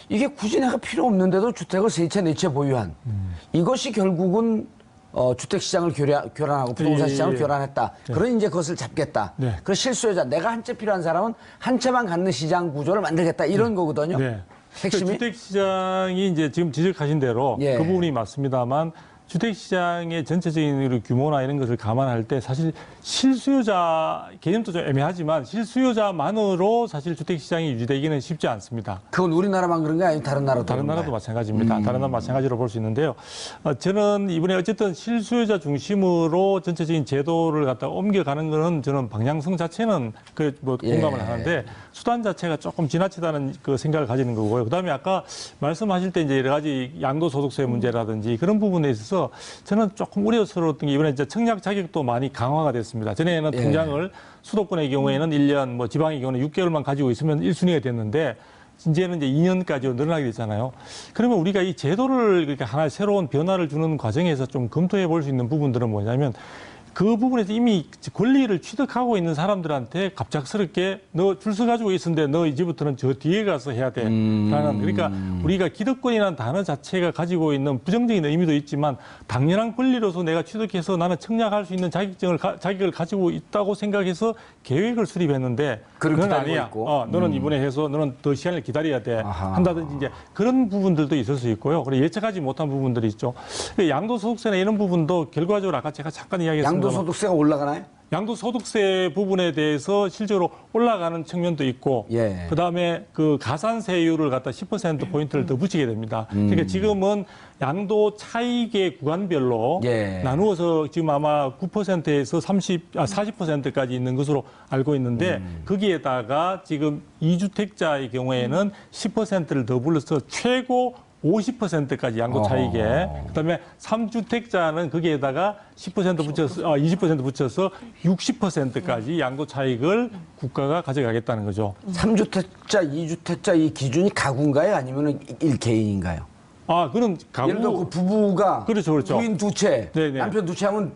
이게 굳이 내가 필요 없는데도 주택을 세 채 네 채 보유한 이것이 결국은 주택 시장을 교란하고 부동산 시장을 교란했다. 그런 이제 그것을 잡겠다. 네. 그 실수요자 내가 한 채 필요한 사람은 한 채만 갖는 시장 구조를 만들겠다 이런 거거든요. 네. 핵심이 주택 시장이 이제 지금 지적하신 대로 예. 그 부분이 맞습니다만 주택 시장의 전체적인 규모나 이런 것을 감안할 때 사실 실수요자 개념도 좀 애매하지만 실수요자만으로 사실 주택 시장이 유지되기는 쉽지 않습니다. 그건 우리나라만 그런 게 아니고 다른 나라도 다른 나라도 그런가요? 마찬가지입니다. 다른 나라 마찬가지로 볼 수 있는데요. 저는 이번에 어쨌든 실수요자 중심으로 전체적인 제도를 갖다 옮겨가는 거는 저는 방향성 자체는 공감을 하는데 수단 자체가 조금 지나치다는 그 생각을 가지는 거고요. 그다음에 아까 말씀하실 때 이제 여러 가지 양도소득세 문제라든지 그런 부분에 있어서 저는 조금 우려스러웠던 게 이번에 이제 청약 자격도 많이 강화가 됐습니다. 전에는 통장을 수도권의 경우에는 1년, 뭐 지방의 경우는 6개월만 가지고 있으면 1순위가 됐는데 이제는 이제 2년까지 늘어나게 됐잖아요. 그러면 우리가 이 제도를 그렇게 하나 새로운 변화를 주는 과정에서 좀 검토해 볼 수 있는 부분들은 뭐냐면 그 부분에서 이미 권리를 취득하고 있는 사람들한테 갑작스럽게 너 줄 서 가지고 있었는데 너 이제부터는 저 뒤에 가서 해야 돼. 라는 그러니까 우리가 기득권이라는 단어 자체가 가지고 있는 부정적인 의미도 있지만 당연한 권리로서 내가 취득해서 나는 청약할 수 있는 자격을 가지고 있다고 생각해서 계획을 수립했는데 그건 아니야. 너는 이번에 해서 너는 더 시간을 기다려야 돼. 한다든지 이제 그런 부분들도 있을 수 있고요. 그리고 예측하지 못한 부분들이 있죠. 양도소득세나 이런 부분도 결과적으로 아까 제가 잠깐 이야기했습니다. 양도소득세가 올라가나요? 양도소득세 부분에 대해서 실제로 올라가는 측면도 있고, 예. 그 다음에 그 가산세율을 갖다 10% 포인트를 더 붙이게 됩니다. 그러니까 지금은 양도 차익의 구간별로 나누어서 지금 아마 9%에서 40%까지 있는 것으로 알고 있는데 거기에다가 지금 2주택자의 경우에는 10%를 더 불러서 최고 50%까지 양도 차익에 그다음에 3주택자는 거기에다가 10% 붙여서 20% 붙여서 60%까지 양도 차익을 국가가 가져가겠다는 거죠. 3주택자, 2주택자 이 기준이 가구인가요? 아니면 일개인인가요? 그런 가구 예를 들어 그 부부가 그렇죠. 부인 두 채, 네네. 남편 두 채 하면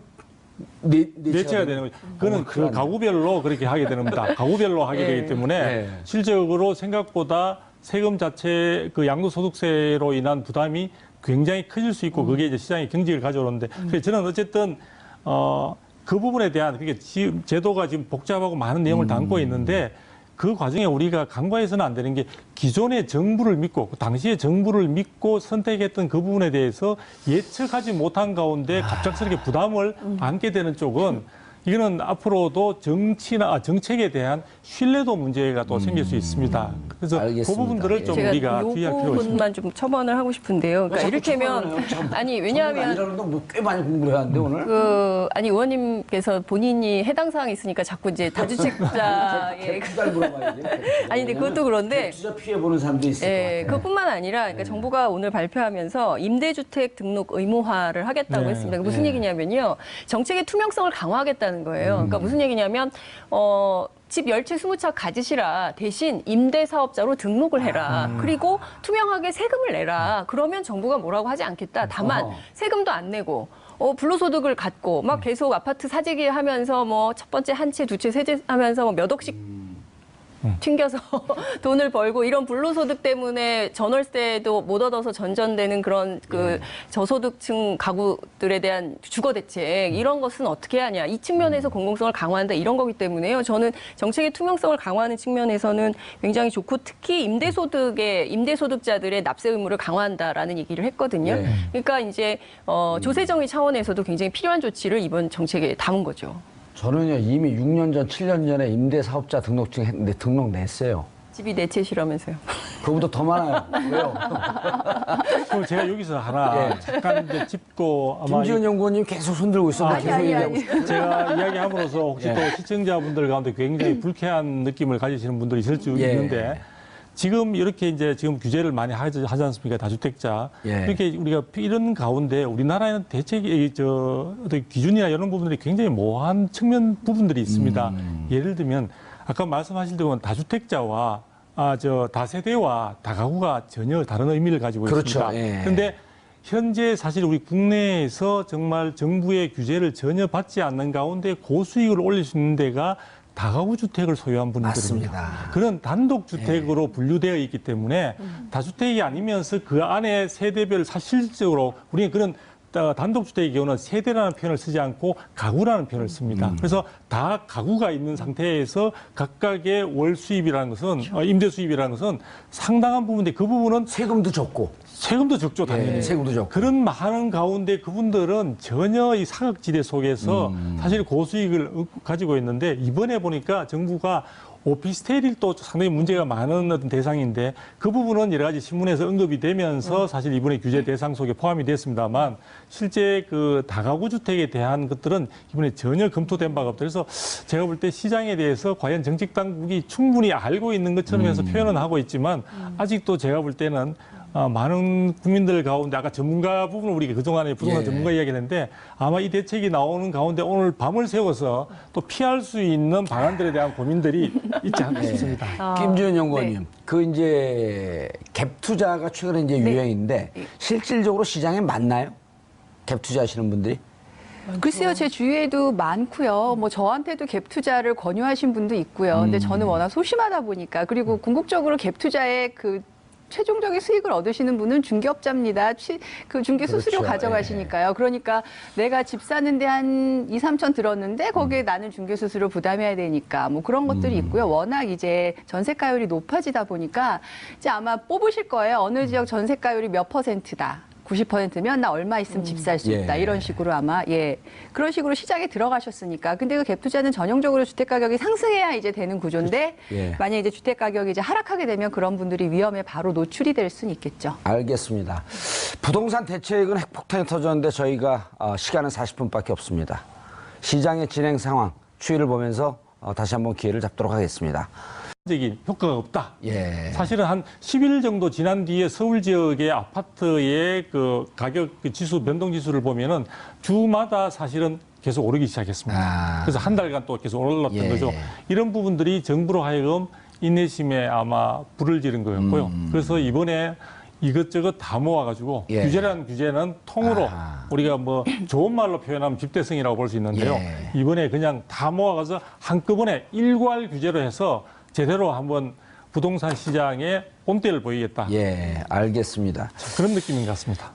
내체가 되는 거죠. 그거는 그 가구별로 그렇게 하게 되는 겁니다. 가구별로 하게 되기 때문에 네. 실질적으로 생각보다 세금 자체 그 양도소득세로 인한 부담이 굉장히 커질 수 있고 그게 이제 시장의 경직을 가져오는데 그래서 저는 어쨌든 그 부분에 대한 그게 지금 제도가 지금 복잡하고 많은 내용을 담고 있는데 그 과정에 우리가 간과해서는 안 되는 게 기존의 정부를 믿고 당시의 정부를 믿고 선택했던 그 부분에 대해서 예측하지 못한 가운데 갑작스럽게 부담을 안게 되는 쪽은 이거는 앞으로도 정책에 대한 신뢰도 문제가 또 생길 수 있습니다. 그래서 알겠습니다. 그 부분들을 좀 제가 우리가 이 주의할 필요가 있습니다. 부분만 좀 첨언을 하고 싶은데요. 그러니까 이를테면 아니 왜냐하면 꽤 많이 공부를 하는데 오늘. 아니 의원님께서 본인이 해당 사항이 있으니까 자꾸 이제 다주택자의 투자를 물어봐야지. 아니 근데 그것도 그런데 투자 피해 보는 사람도 있을 것 같아요. 그것뿐만 아니라 그러니까 정부가 오늘 발표하면서 임대주택 등록 의무화를 하겠다고 네. 했습니다. 무슨 얘기냐면요. 정책의 투명성을 강화하겠다는 거예요. 그러니까 무슨 얘기냐면 집 10채 20채 가지시라 대신 임대사업자로 등록을 해라. 그리고 투명하게 세금을 내라. 그러면 정부가 뭐라고 하지 않겠다. 다만 세금도 안 내고 불로소득을 갖고 막 계속 아파트 사재기 하면서 뭐 첫 번째 한 채, 두 채, 세 채 하면서 뭐 몇 억씩 튕겨서 돈을 벌고 이런 불로소득 때문에 전월세도 못 얻어서 전전되는 그런 그 저소득층 가구들에 대한 주거 대책 이런 것은 어떻게 하냐 이 측면에서 공공성을 강화한다 이런 거기 때문에요. 저는 정책의 투명성을 강화하는 측면에서는 굉장히 좋고 특히 임대소득자들의 납세 의무를 강화한다라는 얘기를 했거든요. 네. 그러니까 이제 조세정의 차원에서도 굉장히 필요한 조치를 이번 정책에 담은 거죠. 저는요 이미 6년 전, 7년 전에 임대사업자 등록증 했는데 등록 냈어요. 집이 네 채시라면서요. 그거보다 더 많아요. 왜요? 그럼 제가 여기서 하나 잠깐 이제 짚고 아마 김지은 연구원님 계속 손들고 있었는데 계속 얘기하고 있어요. 제가 이야기함으로써 혹시 또 시청자분들 가운데 굉장히 불쾌한 느낌을 가지시는 분들이 있을 수 있는데 지금 이렇게 이제 지금 규제를 많이 하지 않습니까? 다주택자. 이렇게 우리가 이런 가운데 우리나라에는 대책이 어떤 기준이나 이런 부분들이 굉장히 모호한 측면 부분들이 있습니다. 예를 들면 아까 말씀하실 때 보면 다주택자와 다세대와 다가구가 전혀 다른 의미를 가지고 있습니다. 그런데 현재 사실 우리 국내에서 정말 정부의 규제를 전혀 받지 않는 가운데 고수익을 올릴 수 있는 데가 다가구 주택을 소유한 분들입니다. 맞습니다. 그런 단독 주택으로 분류되어 있기 때문에 다주택이 아니면서 그 안에 세대별 사실적으로 우리는 그런 단독 주택의 경우는 세대라는 표현을 쓰지 않고 가구라는 표현을 씁니다. 그래서 다 가구가 있는 상태에서 각각의 월 수입이라는 것은 임대 수입이라는 것은 상당한 부분인데 그 부분은 세금도 적고. 세금도 적죠, 당연히. 세금도 적고. 그런 많은 가운데 그분들은 전혀 이 사각지대 속에서 사실 고수익을 가지고 있는데 이번에 보니까 정부가 오피스텔이 또 상당히 문제가 많은 어떤 대상인데 그 부분은 여러 가지 신문에서 언급이 되면서 사실 이번에 규제 대상 속에 포함이 됐습니다만 실제 그 다가구 주택에 대한 것들은 이번에 전혀 검토된 바가 없다. 그래서 제가 볼 때 시장에 대해서 과연 정책 당국이 충분히 알고 있는 것처럼 해서 표현은 하고 있지만 아직도 제가 볼 때는 많은 국민들 가운데 아까 전문가 부분을 우리가 그동안에 부동산 전문가 이야기를 했는데 아마 이 대책이 나오는 가운데 오늘 밤을 새워서 또 피할 수 있는 방안들에 대한 고민들이 있지 않나 싶습니다. 김지은 연구원님, 그 이제 갭 투자가 최근에 이제 유행인데 실질적으로 시장에 맞나요? 갭 투자하시는 분들이? 글쎄요, 제 주위에도 많고요. 뭐 저한테도 갭 투자를 권유하신 분도 있고요. 근데 저는 워낙 소심하다 보니까 그리고 궁극적으로 갭 투자에 그 최종적인 수익을 얻으시는 분은 중개업자입니다. 그 중개 수수료 그렇죠. 가져가시니까요. 그러니까 내가 집 사는데 한 2, 3천 들었는데 거기에 나는 중개 수수료 부담해야 되니까 뭐 그런 것들이 있고요. 워낙 이제 전세가율이 높아지다 보니까 이제 아마 뽑으실 거예요. 어느 지역 전세가율이 몇 %다. 90%면 나 얼마 있으면 집 살 수 있다. 이런 식으로 아마 그런 식으로 시장에 들어가셨으니까. 근데 그 갭 투자는 전형적으로 주택 가격이 상승해야 이제 되는 구조인데 만약 이제 주택 가격이 이제 하락하게 되면 그런 분들이 위험에 바로 노출이 될 수는 있겠죠. 알겠습니다. 부동산 대책은 핵폭탄이 터졌는데 저희가 시간은 40분밖에 없습니다. 시장의 진행 상황, 추이를 보면서 다시 한번 기회를 잡도록 하겠습니다. 적인 효과가 없다. 사실은 한 10일 정도 지난 뒤에 서울 지역의 아파트의 그 가격 지수 변동 지수를 보면은 주마다 사실은 계속 오르기 시작했습니다. 그래서 한 달간 또 계속 올랐던 거죠. 이런 부분들이 정부로 하여금 인내심에 아마 불을 지른 거였고요. 그래서 이번에 이것저것 다 모아가지고 예. 규제라는 규제는 통으로 아. 우리가 뭐 좋은 말로 표현하면 집대성이라고 볼 수 있는데요. 예. 이번에 그냥 다 모아가서 한꺼번에 일괄 규제로 해서 제대로 한번 부동산 시장에 본때를 보이겠다. 예, 알겠습니다. 그런 느낌인 것 같습니다.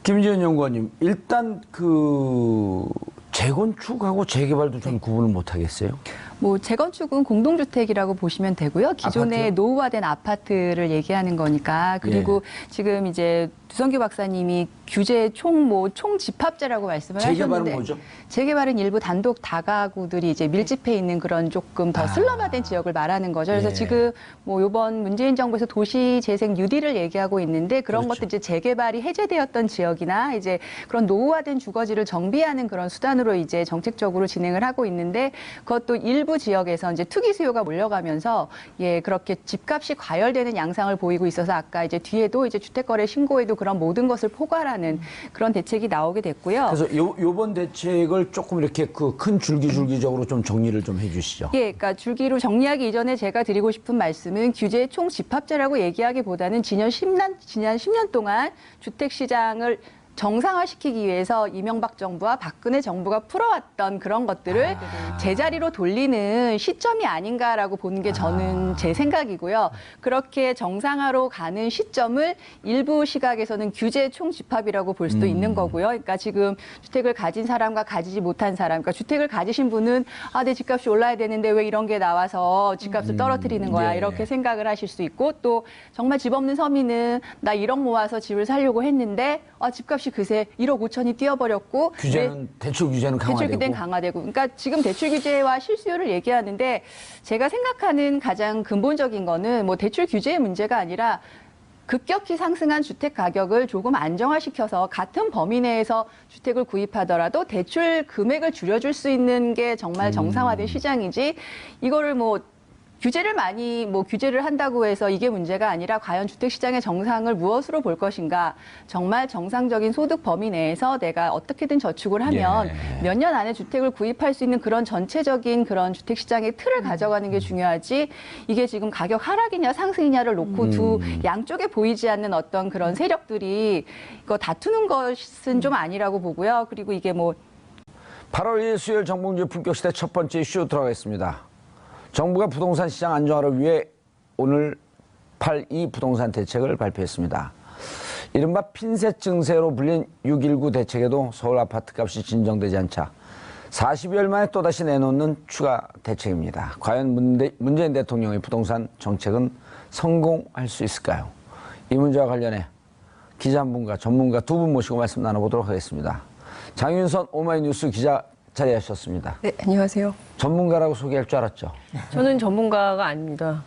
김지은 연구원님, 일단 그 재건축하고 재개발도 좀 구분을 못 하겠어요? 뭐 재건축은 공동주택이라고 보시면 되고요. 기존의 아파트요? 노후화된 아파트를 얘기하는 거니까. 그리고 지금 이제 두성규 박사님이 규제 총 집합제라고 말씀을 재개발은 하셨는데 뭐죠? 재개발은 일부 단독 다가구들이 이제 밀집해 있는 그런 조금 더 슬럼화된 지역을 말하는 거죠. 그래서 예. 지금 뭐 이번 문재인 정부에서 도시재생 뉴딜을 얘기하고 있는데 그런 그렇죠. 것들 이제 재개발이 해제되었던 지역이나 이제 그런 노후화된 주거지를 정비하는 그런 수단으로 이제 정책적으로 진행을 하고 있는데 그것도 일부 지역에서 이제 투기 수요가 몰려가면서 예 그렇게 집값이 과열되는 양상을 보이고 있어서 아까 이제 뒤에도 이제 주택거래 신고에도 그런 모든 것을 포괄하는 그런 대책이 나오게 됐고요. 그래서 요번 대책을 조금 이렇게 그 큰 줄기적으로 좀 정리를 좀 해주시죠. 예, 그러니까 줄기로 정리하기 이전에 제가 드리고 싶은 말씀은 규제 총 집합제라고 얘기하기보다는 지난 10년 동안 주택 시장을 정상화시키기 위해서 이명박 정부와 박근혜 정부가 풀어왔던 그런 것들을 제자리로 돌리는 시점이 아닌가라고 보는 게 저는 제 생각이고요. 그렇게 정상화로 가는 시점을 일부 시각에서는 규제 총집합이라고 볼 수도 있는 거고요. 그러니까 지금 주택을 가진 사람과 가지지 못한 사람, 그러니까 주택을 가지신 분은 아, 내 집값이 올라야 되는데 왜 이런 게 나와서 집값을 떨어뜨리는 거야 예. 이렇게 생각을 하실 수 있고 또 정말 집 없는 서민은 나 1억 모아서 집을 사려고 했는데 아, 집값이 그새 1억 5천이 뛰어버렸고 규제는 대출 규제는 강화되고. 대출 규제는 강화되고 그러니까 지금 대출 규제와 실수요를 얘기하는데 제가 생각하는 가장 근본적인 거는 뭐 대출 규제의 문제가 아니라 급격히 상승한 주택 가격을 조금 안정화시켜서 같은 범위 내에서 주택을 구입하더라도 대출 금액을 줄여줄 수 있는 게 정말 정상화된 시장이지 이거를 뭐 규제를 한다고 해서 이게 문제가 아니라 과연 주택 시장의 정상을 무엇으로 볼 것인가? 정말 정상적인 소득 범위 내에서 내가 어떻게든 저축을 하면 예. 몇 년 안에 주택을 구입할 수 있는 그런 전체적인 그런 주택 시장의 틀을 가져가는 게 중요하지. 이게 지금 가격 하락이냐 상승이냐를 놓고 두 양쪽에 보이지 않는 어떤 그런 세력들이 이거 다투는 것은 좀 아니라고 보고요. 그리고 이게 뭐 8월 1일 수요일 정봉주의 품격시대 첫 번째 이슈 들어가겠습니다. 정부가 부동산 시장 안정화를 위해 오늘 8.2 부동산 대책을 발표했습니다. 이른바 핀셋 증세로 불린 6.19 대책에도 서울 아파트값이 진정되지 않자 40여일 만에 또다시 내놓는 추가 대책입니다. 과연 문재인 대통령의 부동산 정책은 성공할 수 있을까요? 이 문제와 관련해 기자 한 분과 전문가 두 분 모시고 말씀 나눠보도록 하겠습니다. 장윤선 오마이뉴스 기자 자리하셨습니다. 네, 안녕하세요. 전문가라고 소개할 줄 알았죠? 저는 전문가가 아닙니다.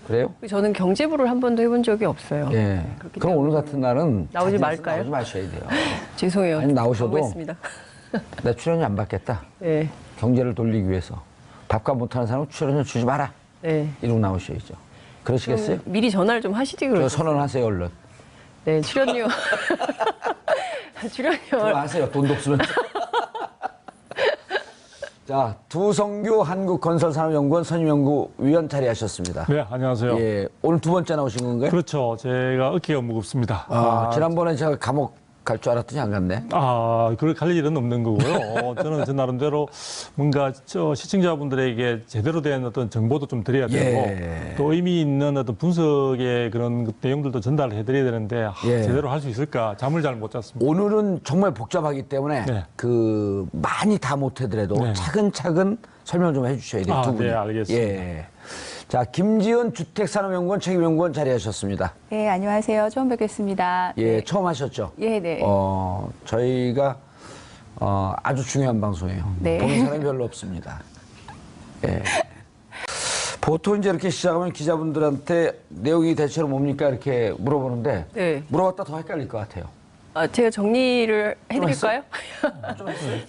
그래요? 저는 경제부를 한 번도 해본 적이 없어요. 예. 그렇기 그럼 오늘 같은 날은 나오지 자진해서 말까요? 나오지 마셔야 돼요. 죄송해요. 아니, 나오셔도 광고했습니다. 나 출연료 안 받겠다. 네, 경제를 돌리기 위해서 밥값 못하는 사람은 출연료 주지 마라. 네. 이러고 나오셔야죠. 그러시겠어요? 미리 전화를 좀 하시지 저 그러세요. 선언하세요, 얼른. 네, 출연료. 출연료. 하세요. 돈도 없으면. 자, 두성규 한국건설산업연구원 선임연구위원 자리하셨습니다. 네, 안녕하세요. 예, 오늘 두 번째 나오신 건가요? 그렇죠. 제가 어깨가 무겁습니다. 지난번에 제가 감옥 갈 줄 알았더니 안 갔네. 그럴 갈 일은 없는 거고요. 저는 저 나름대로 뭔가 시청자분들에게 제대로 된 어떤 정보도 좀 드려야 되고 예. 또 의미 있는 어떤 분석의 그런 내용들도 전달해 드려야 되는데 예. 제대로 할 수 있을까 잠을 잘 못 잤습니다. 오늘은 정말 복잡하기 때문에 네. 그 많이 다 못해더라도 네. 차근차근 설명 좀 해주셔야 돼요. 두 분이. 네, 알겠습니다. 예. 자, 김지은 주택산업연구원 책임연구원 자리하셨습니다. 네, 안녕하세요. 처음 뵙겠습니다. 예, 네. 처음 하셨죠? 예, 네. 저희가 아주 중요한 방송이에요. 네. 보는 사람이 별로 없습니다. 예. 보통 이제 이렇게 시작하면 기자분들한테 내용이 대체로 뭡니까 이렇게 물어보는데 네. 물어봤다 더 헷갈릴 것 같아요. 제가 정리를 해드릴까요?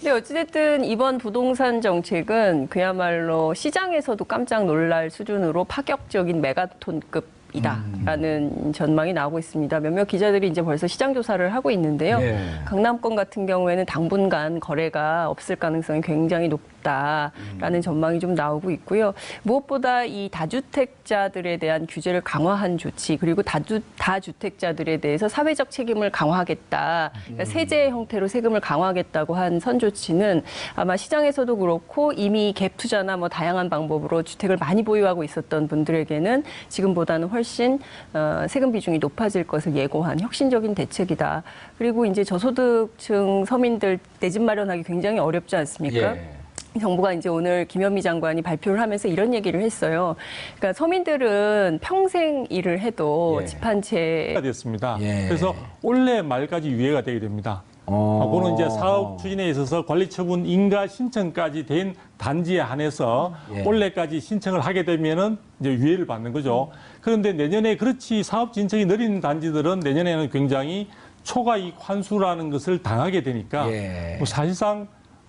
네, 어찌됐든 이번 부동산 정책은 그야말로 시장에서도 깜짝 놀랄 수준으로 파격적인 메가톤급 이다라는 전망이 나오고 있습니다. 몇몇 기자들이 이제 벌써 시장 조사를 하고 있는데요. 예. 강남권 같은 경우에는 당분간 거래가 없을 가능성이 굉장히 높다라는 전망이 좀 나오고 있고요. 무엇보다 이 다주택자들에 대한 규제를 강화한 조치 그리고 다주택자들에 대해서 사회적 책임을 강화하겠다. 그러니까 세제 형태로 세금을 강화하겠다고 한 선조치는 아마 시장에서도 그렇고 이미 갭 투자나 뭐 다양한 방법으로 주택을 많이 보유하고 있었던 분들에게는 지금보다는 훨씬 세금 비중이 높아질 것을 예고한 혁신적인 대책이다. 그리고 이제 저소득층 서민들 내 집 마련하기 굉장히 어렵지 않습니까? 예. 정부가 이제 오늘 김현미 장관이 발표를 하면서 이런 얘기를 했어요. 그러니까 서민들은 평생 일을 해도 예. 집 한 채 가 됐습니다. 예. 그래서 올해 말까지 유예가 되게 됩니다. 그거는 이제 사업 추진에 있어서 관리처분 인가 신청까지 된 단지에 한해서 예. 올해까지 신청을 하게 되면은 이제 유예를 받는 거죠. 그런데 내년에 그렇지 사업 진척이 느린 단지들은 내년에는 굉장히 초과이익 환수라는 것을 당하게 되니까 예. 뭐 사실상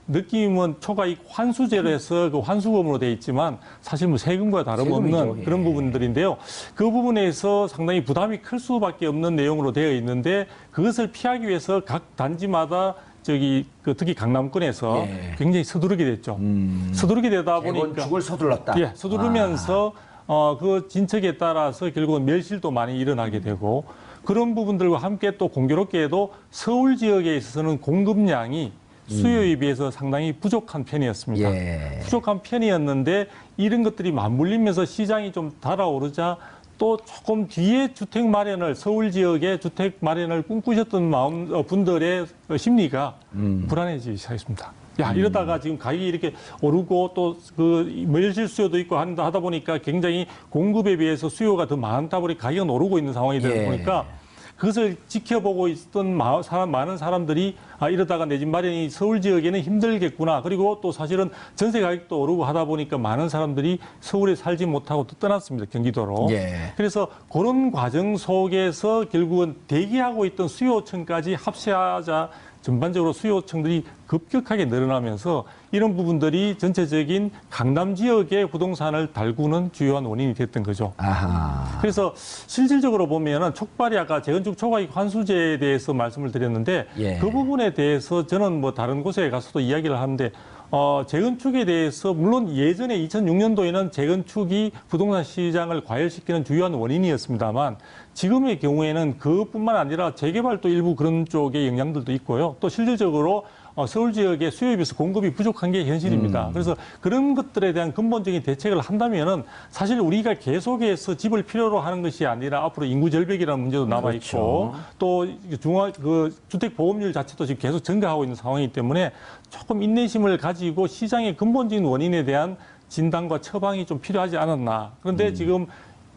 느낌은 초과이익 환수제로 해서 그 환수금으로 돼 있지만 사실 뭐 세금과 다름없는 세금이죠. 예. 그런 부분들인데요. 그 부분에서 상당히 부담이 클 수밖에 없는 내용으로 되어 있는데 그것을 피하기 위해서 각 단지마다 특히 강남권에서 예. 굉장히 서두르게 됐죠. 서두르게 되다 보니까 재건축을 서둘렀다. 예, 서두르면서 그 진척에 따라서 결국은 멸실도 많이 일어나게 되고 그런 부분들과 함께 또 공교롭게도 서울 지역에 있어서는 공급량이 수요에 비해서 상당히 부족한 편이었습니다. 예. 부족한 편이었는데 이런 것들이 맞물리면서 시장이 좀 달아오르자 또 조금 뒤에 주택 마련을 서울 지역에 주택 마련을 꿈꾸셨던 분들의 심리가 불안해지기 시작했습니다. 야 이러다가 지금 가격이 이렇게 오르고 또 그 멸실 수요도 있고 하다 보니까 굉장히 공급에 비해서 수요가 더 많다 보니 가격은 오르고 있는 상황이 되다 예. 보니까 그것을 지켜보고 있었던 많은 사람들이 이러다가 내 집 마련이 서울 지역에는 힘들겠구나. 그리고 또 사실은 전세 가격도 오르고 하다 보니까 많은 사람들이 서울에 살지 못하고 또 떠났습니다. 경기도로. 예. 그래서 그런 과정 속에서 결국은 대기하고 있던 수요층까지 합세하자 전반적으로 수요층들이 급격하게 늘어나면서 이런 부분들이 전체적인 강남 지역의 부동산을 달구는 주요한 원인이 됐던 거죠. 아하. 그래서 실질적으로 보면은 촉발이 아까 재건축 초과이익 환수제에 대해서 말씀을 드렸는데 예. 그 부분에 대해서 저는 뭐 다른 곳에 가서도 이야기를 하는데 재건축에 대해서 물론 예전에 2006년도에는 재건축이 부동산 시장을 과열시키는 주요한 원인이었습니다만 지금의 경우에는 그뿐만 아니라 재개발도 일부 그런 쪽의 영향들도 있고요. 또 실질적으로 서울 지역의 수요에 비해서 공급이 부족한 게 현실입니다. 그래서 그런 것들에 대한 근본적인 대책을 한다면은 사실 우리가 계속해서 집을 필요로 하는 것이 아니라 앞으로 인구 절벽이라는 문제도 남아 있고 또 주택 보험률 자체도 지금 계속 증가하고 있는 상황이기 때문에 조금 인내심을 가지고 시장의 근본적인 원인에 대한 진단과 처방이 좀 필요하지 않았나. 그런데 지금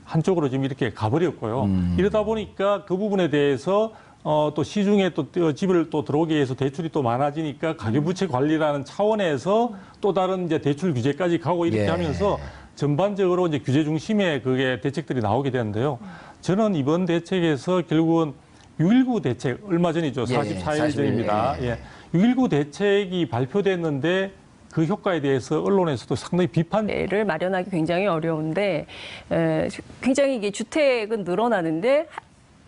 한쪽으로 지금 이렇게 가버렸고요. 이러다 보니까 그 부분에 대해서 또 시중에 또 집을 또 들어오기 위해서 대출이 또 많아지니까 가계부채 관리라는 차원에서 또 다른 이제 대출 규제까지 가고 이렇게 예. 하면서 전반적으로 이제 규제 중심의 그게 대책들이 나오게 되는데요. 저는 이번 대책에서 결국은 6.19 대책 얼마 전이죠. 예, 44일 전입니다. 예. 예. 6.19 대책이 발표됐는데 그 효과에 대해서 언론에서도 상당히 를 마련하기 굉장히 어려운데 굉장히 이게 주택은 늘어나는데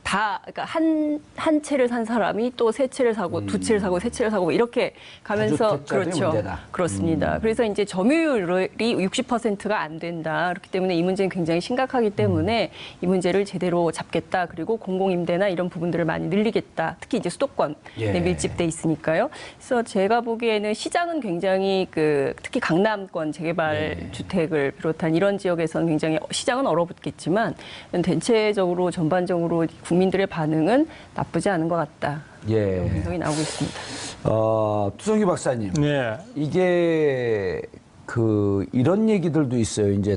그러니까 한 채를 산 사람이 또 세 채를 사고 두 채를 사고 세 채를 사고 이렇게 가면서 다주택자들이 그렇죠. 문제다. 그렇습니다. 그래서 이제 점유율이 60%가 안 된다. 그렇기 때문에 이 문제는 굉장히 심각하기 때문에 이 문제를 제대로 잡겠다. 그리고 공공임대나 이런 부분들을 많이 늘리겠다. 특히 이제 수도권에 예. 밀집돼 있으니까요. 그래서 제가 보기에는 시장은 굉장히 특히 강남권 재개발 주택을 비롯한 이런 지역에서는 굉장히 시장은 얼어붙겠지만 대체적으로 전반적으로 국민들의 반응은 나쁘지 않은 것 같다. 예. 분석이 나오고 있습니다. 투성규 박사님. 네. 이게 이런 얘기들도 있어요. 이제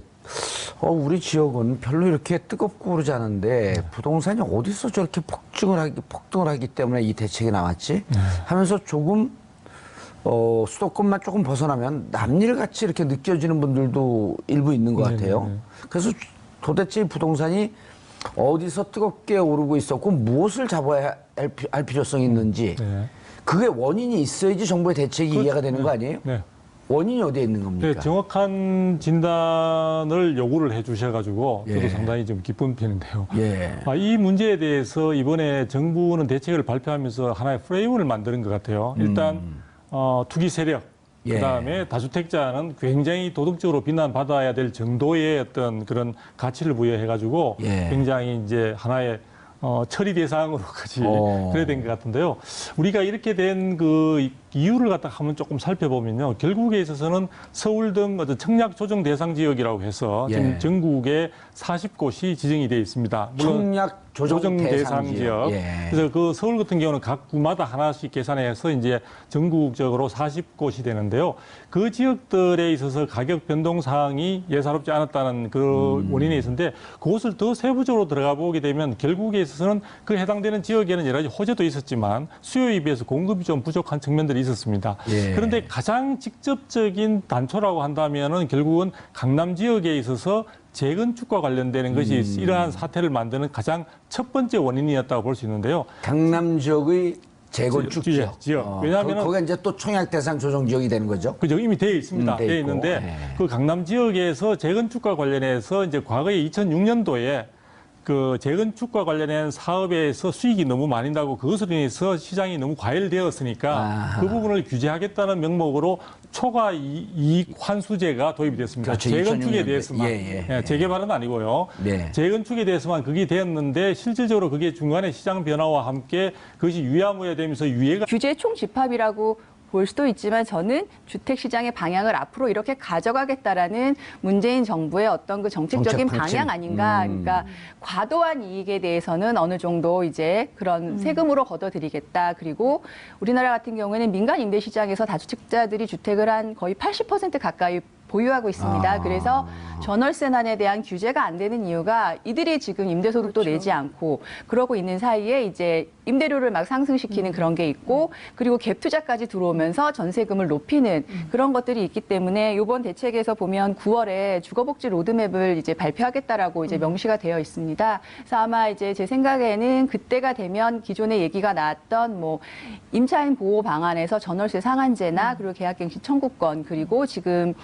우리 지역은 별로 이렇게 뜨겁고 그러지 않은데 부동산이 어디서 저렇게 폭등을 하기 때문에 이 대책이 나왔지? 하면서 조금 수도권만 조금 벗어나면 남일같이 이렇게 느껴지는 분들도 일부 있는 것 같아요. 그래서 도대체 이 부동산이 어디서 뜨겁게 오르고 있었고 무엇을 잡아야 할 필요성이 있는지 그게 원인이 있어야지 정부의 대책이 이해가 되는 거 아니에요? 네. 원인이 어디에 있는 겁니까? 네, 정확한 진단을 요구를 해 주셔가지고 저도 예. 상당히 좀 기쁜 편인데요. 예. 이 문제에 대해서 이번에 정부는 대책을 발표하면서 하나의 프레임을 만드는 것 같아요. 일단 투기 세력, 예. 그다음에 다주택자는 굉장히 도덕적으로 비난받아야 될 정도의 어떤 그런 가치를 부여해가지고 예. 굉장히 이제 하나의 처리 대상으로까지 그래야 된 것 같은데요. 우리가 이렇게 된 그 이유를 갖다 한번 조금 살펴보면요. 결국에 있어서는 서울 등 어떤 청약 조정 대상 지역이라고 해서 예. 지금 전국에 40곳이 지정이 되어 있습니다. 물론 청약 조정 대상 지역. 예. 그래서 그 서울 같은 경우는 각 구마다 하나씩 계산해서 이제 전국적으로 40곳이 되는데요. 그 지역들에 있어서 가격 변동 사항이 예사롭지 않았다는 그 원인이 있었는데 그것을 더 세부적으로 들어가 보게 되면 결국에 있어서는 그 해당되는 지역에는 여러 가지 호재도 있었지만 수요에 비해서 공급이 좀 부족한 측면들이 있었습니다. 예. 그런데 가장 직접적인 단초라고 한다면은 결국은 강남 지역에 있어서 재건축과 관련되는 것이 이러한 사태를 만드는 가장 첫 번째 원인이었다고 볼 수 있는데요. 강남 지역의 재건축 지역. 왜냐하면은 거기가 이제 또 청약 대상 조정 지역이 되는 거죠. 그죠. 이미 되어 있습니다. 돼 되어 있고. 있는데 예. 그 강남 지역에서 재건축과 관련해서 이제 과거에 2006년도에 그 재건축과 관련된 사업에서 수익이 너무 많이 나고 그것으로 인해서 시장이 너무 과열되었으니까 아하. 그 부분을 규제하겠다는 명목으로 초과 이익 환수제가 도입이 됐습니다. 그렇죠. 재건축에 2006년도에. 대해서만. 예. 재개발은 아니고요. 네. 재건축에 대해서만 그게 되었는데 실질적으로 그게 중간에 시장 변화와 함께 그것이 유야무야되면서 유예가 규제 총집합이라고 볼 수도 있지만 저는 주택 시장의 방향을 앞으로 이렇게 가져가겠다라는 문재인 정부의 어떤 그 정책적인 정책 방침. 방향 아닌가. 그러니까 과도한 이익에 대해서는 어느 정도 이제 그런 세금으로 걷어들이겠다. 그리고 우리나라 같은 경우에는 민간 임대 시장에서 다주택자들이 주택을 한 거의 80% 가까이 보유하고 있습니다. 그래서 전월세난에 대한 규제가 안 되는 이유가 이들이 지금 임대소득도 내지 않고 그러고 있는 사이에 이제 임대료를 막 상승시키는 그런 게 있고 그리고 갭 투자까지 들어오면서 전세금을 높이는 그런 것들이 있기 때문에 이번 대책에서 보면 9월에 주거복지 로드맵을 이제 발표하겠다라고 이제 명시가 되어 있습니다. 그래서 아마 이제 제 생각에는 그때가 되면 기존에 얘기가 나왔던 뭐 임차인 보호 방안에서 전월세 상한제나 그리고 계약갱신 청구권 그리고 지금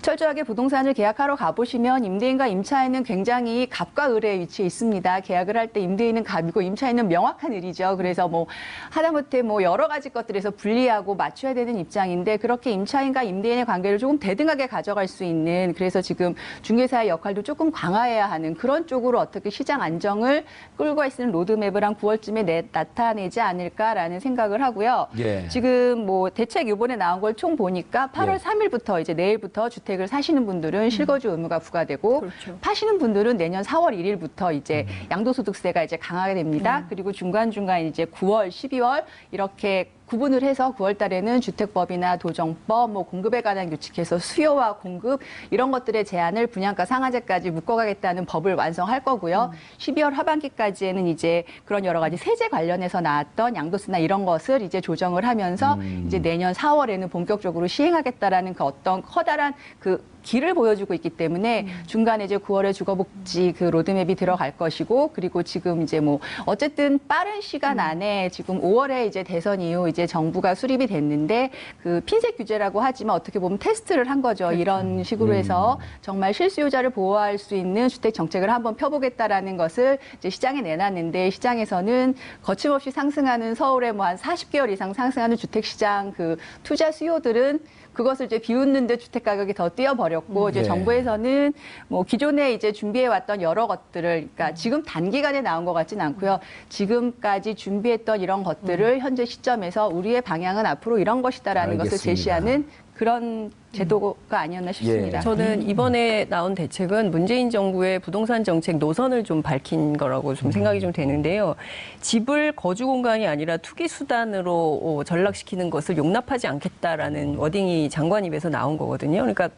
철저하게 부동산을 계약하러 가보시면 임대인과 임차인은 굉장히 갑과 을의 위치에 있습니다. 계약을 할 때 임대인은 갑이고 임차인은 명확한 을이죠. 그래서 뭐 하다못해 뭐 여러 가지 것들에서 분리하고 맞춰야 되는 입장인데 그렇게 임차인과 임대인의 관계를 조금 대등하게 가져갈 수 있는 그래서 지금 중개사의 역할도 조금 강화해야 하는 그런 쪽으로 어떻게 시장 안정을 끌고 갈 수 있는 로드맵을 한 9월쯤에 나타내지 않을까라는 생각을 하고요. 예. 지금 뭐 대책 이번에 나온 걸 총 보니까 8월 예. 3일부터 이제 내일부터 주택을 사시는 분들은 실거주 의무가 부과되고 그렇죠. 파시는 분들은 내년 4월 1일부터 이제 양도소득세가 이제 강하게 됩니다. 그리고 중간중간 이제 9월, 12월 이렇게 구분을 해서 9월 달에는 주택법이나 도정법, 뭐 공급에 관한 규칙해서 수요와 공급 이런 것들의 제한을 분양가 상한제까지 묶어가겠다는 법을 완성할 거고요. 12월 하반기까지에는 이제 그런 여러 가지 세제 관련해서 나왔던 양도세나 이런 것을 이제 조정을 하면서 이제 내년 4월에는 본격적으로 시행하겠다라는 그 어떤 커다란 그 길을 보여주고 있기 때문에 중간에 이제 9월에 주거복지 그 로드맵이 들어갈 것이고 그리고 지금 이제 뭐 어쨌든 빠른 시간 안에 지금 5월에 이제 대선 이후 이제 정부가 수립이 됐는데 그 핀셋 규제라고 하지만 어떻게 보면 테스트를 한 거죠. 이런 식으로 해서 정말 실수요자를 보호할 수 있는 주택 정책을 한번 펴보겠다라는 것을 이제 시장에 내놨는데 시장에서는 거침없이 상승하는 서울에 뭐 한 40개월 이상 상승하는 주택 시장 그 투자 수요들은 그것을 이제 비웃는데 주택 가격이 더 뛰어버렸고 이제 예. 정부에서는 뭐 기존에 이제 준비해왔던 여러 것들을 그러니까 지금 단기간에 나온 것 같지는 않고요. 지금까지 준비했던 이런 것들을 현재 시점에서 우리의 방향은 앞으로 이런 것이다라는 것을 알겠습니다. 제시하는 그런 제도가 아니었나 싶습니다. 예. 저는 이번에 나온 대책은 문재인 정부의 부동산 정책 노선을 좀 밝힌 거라고 좀 생각이 좀 되는데요. 집을 거주 공간이 아니라 투기 수단으로 전락시키는 것을 용납하지 않겠다라는 워딩이 장관 입에서 나온 거거든요. 그러니까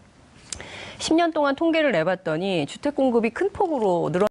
10년 동안 통계를 내봤더니 주택 공급이 큰 폭으로 늘어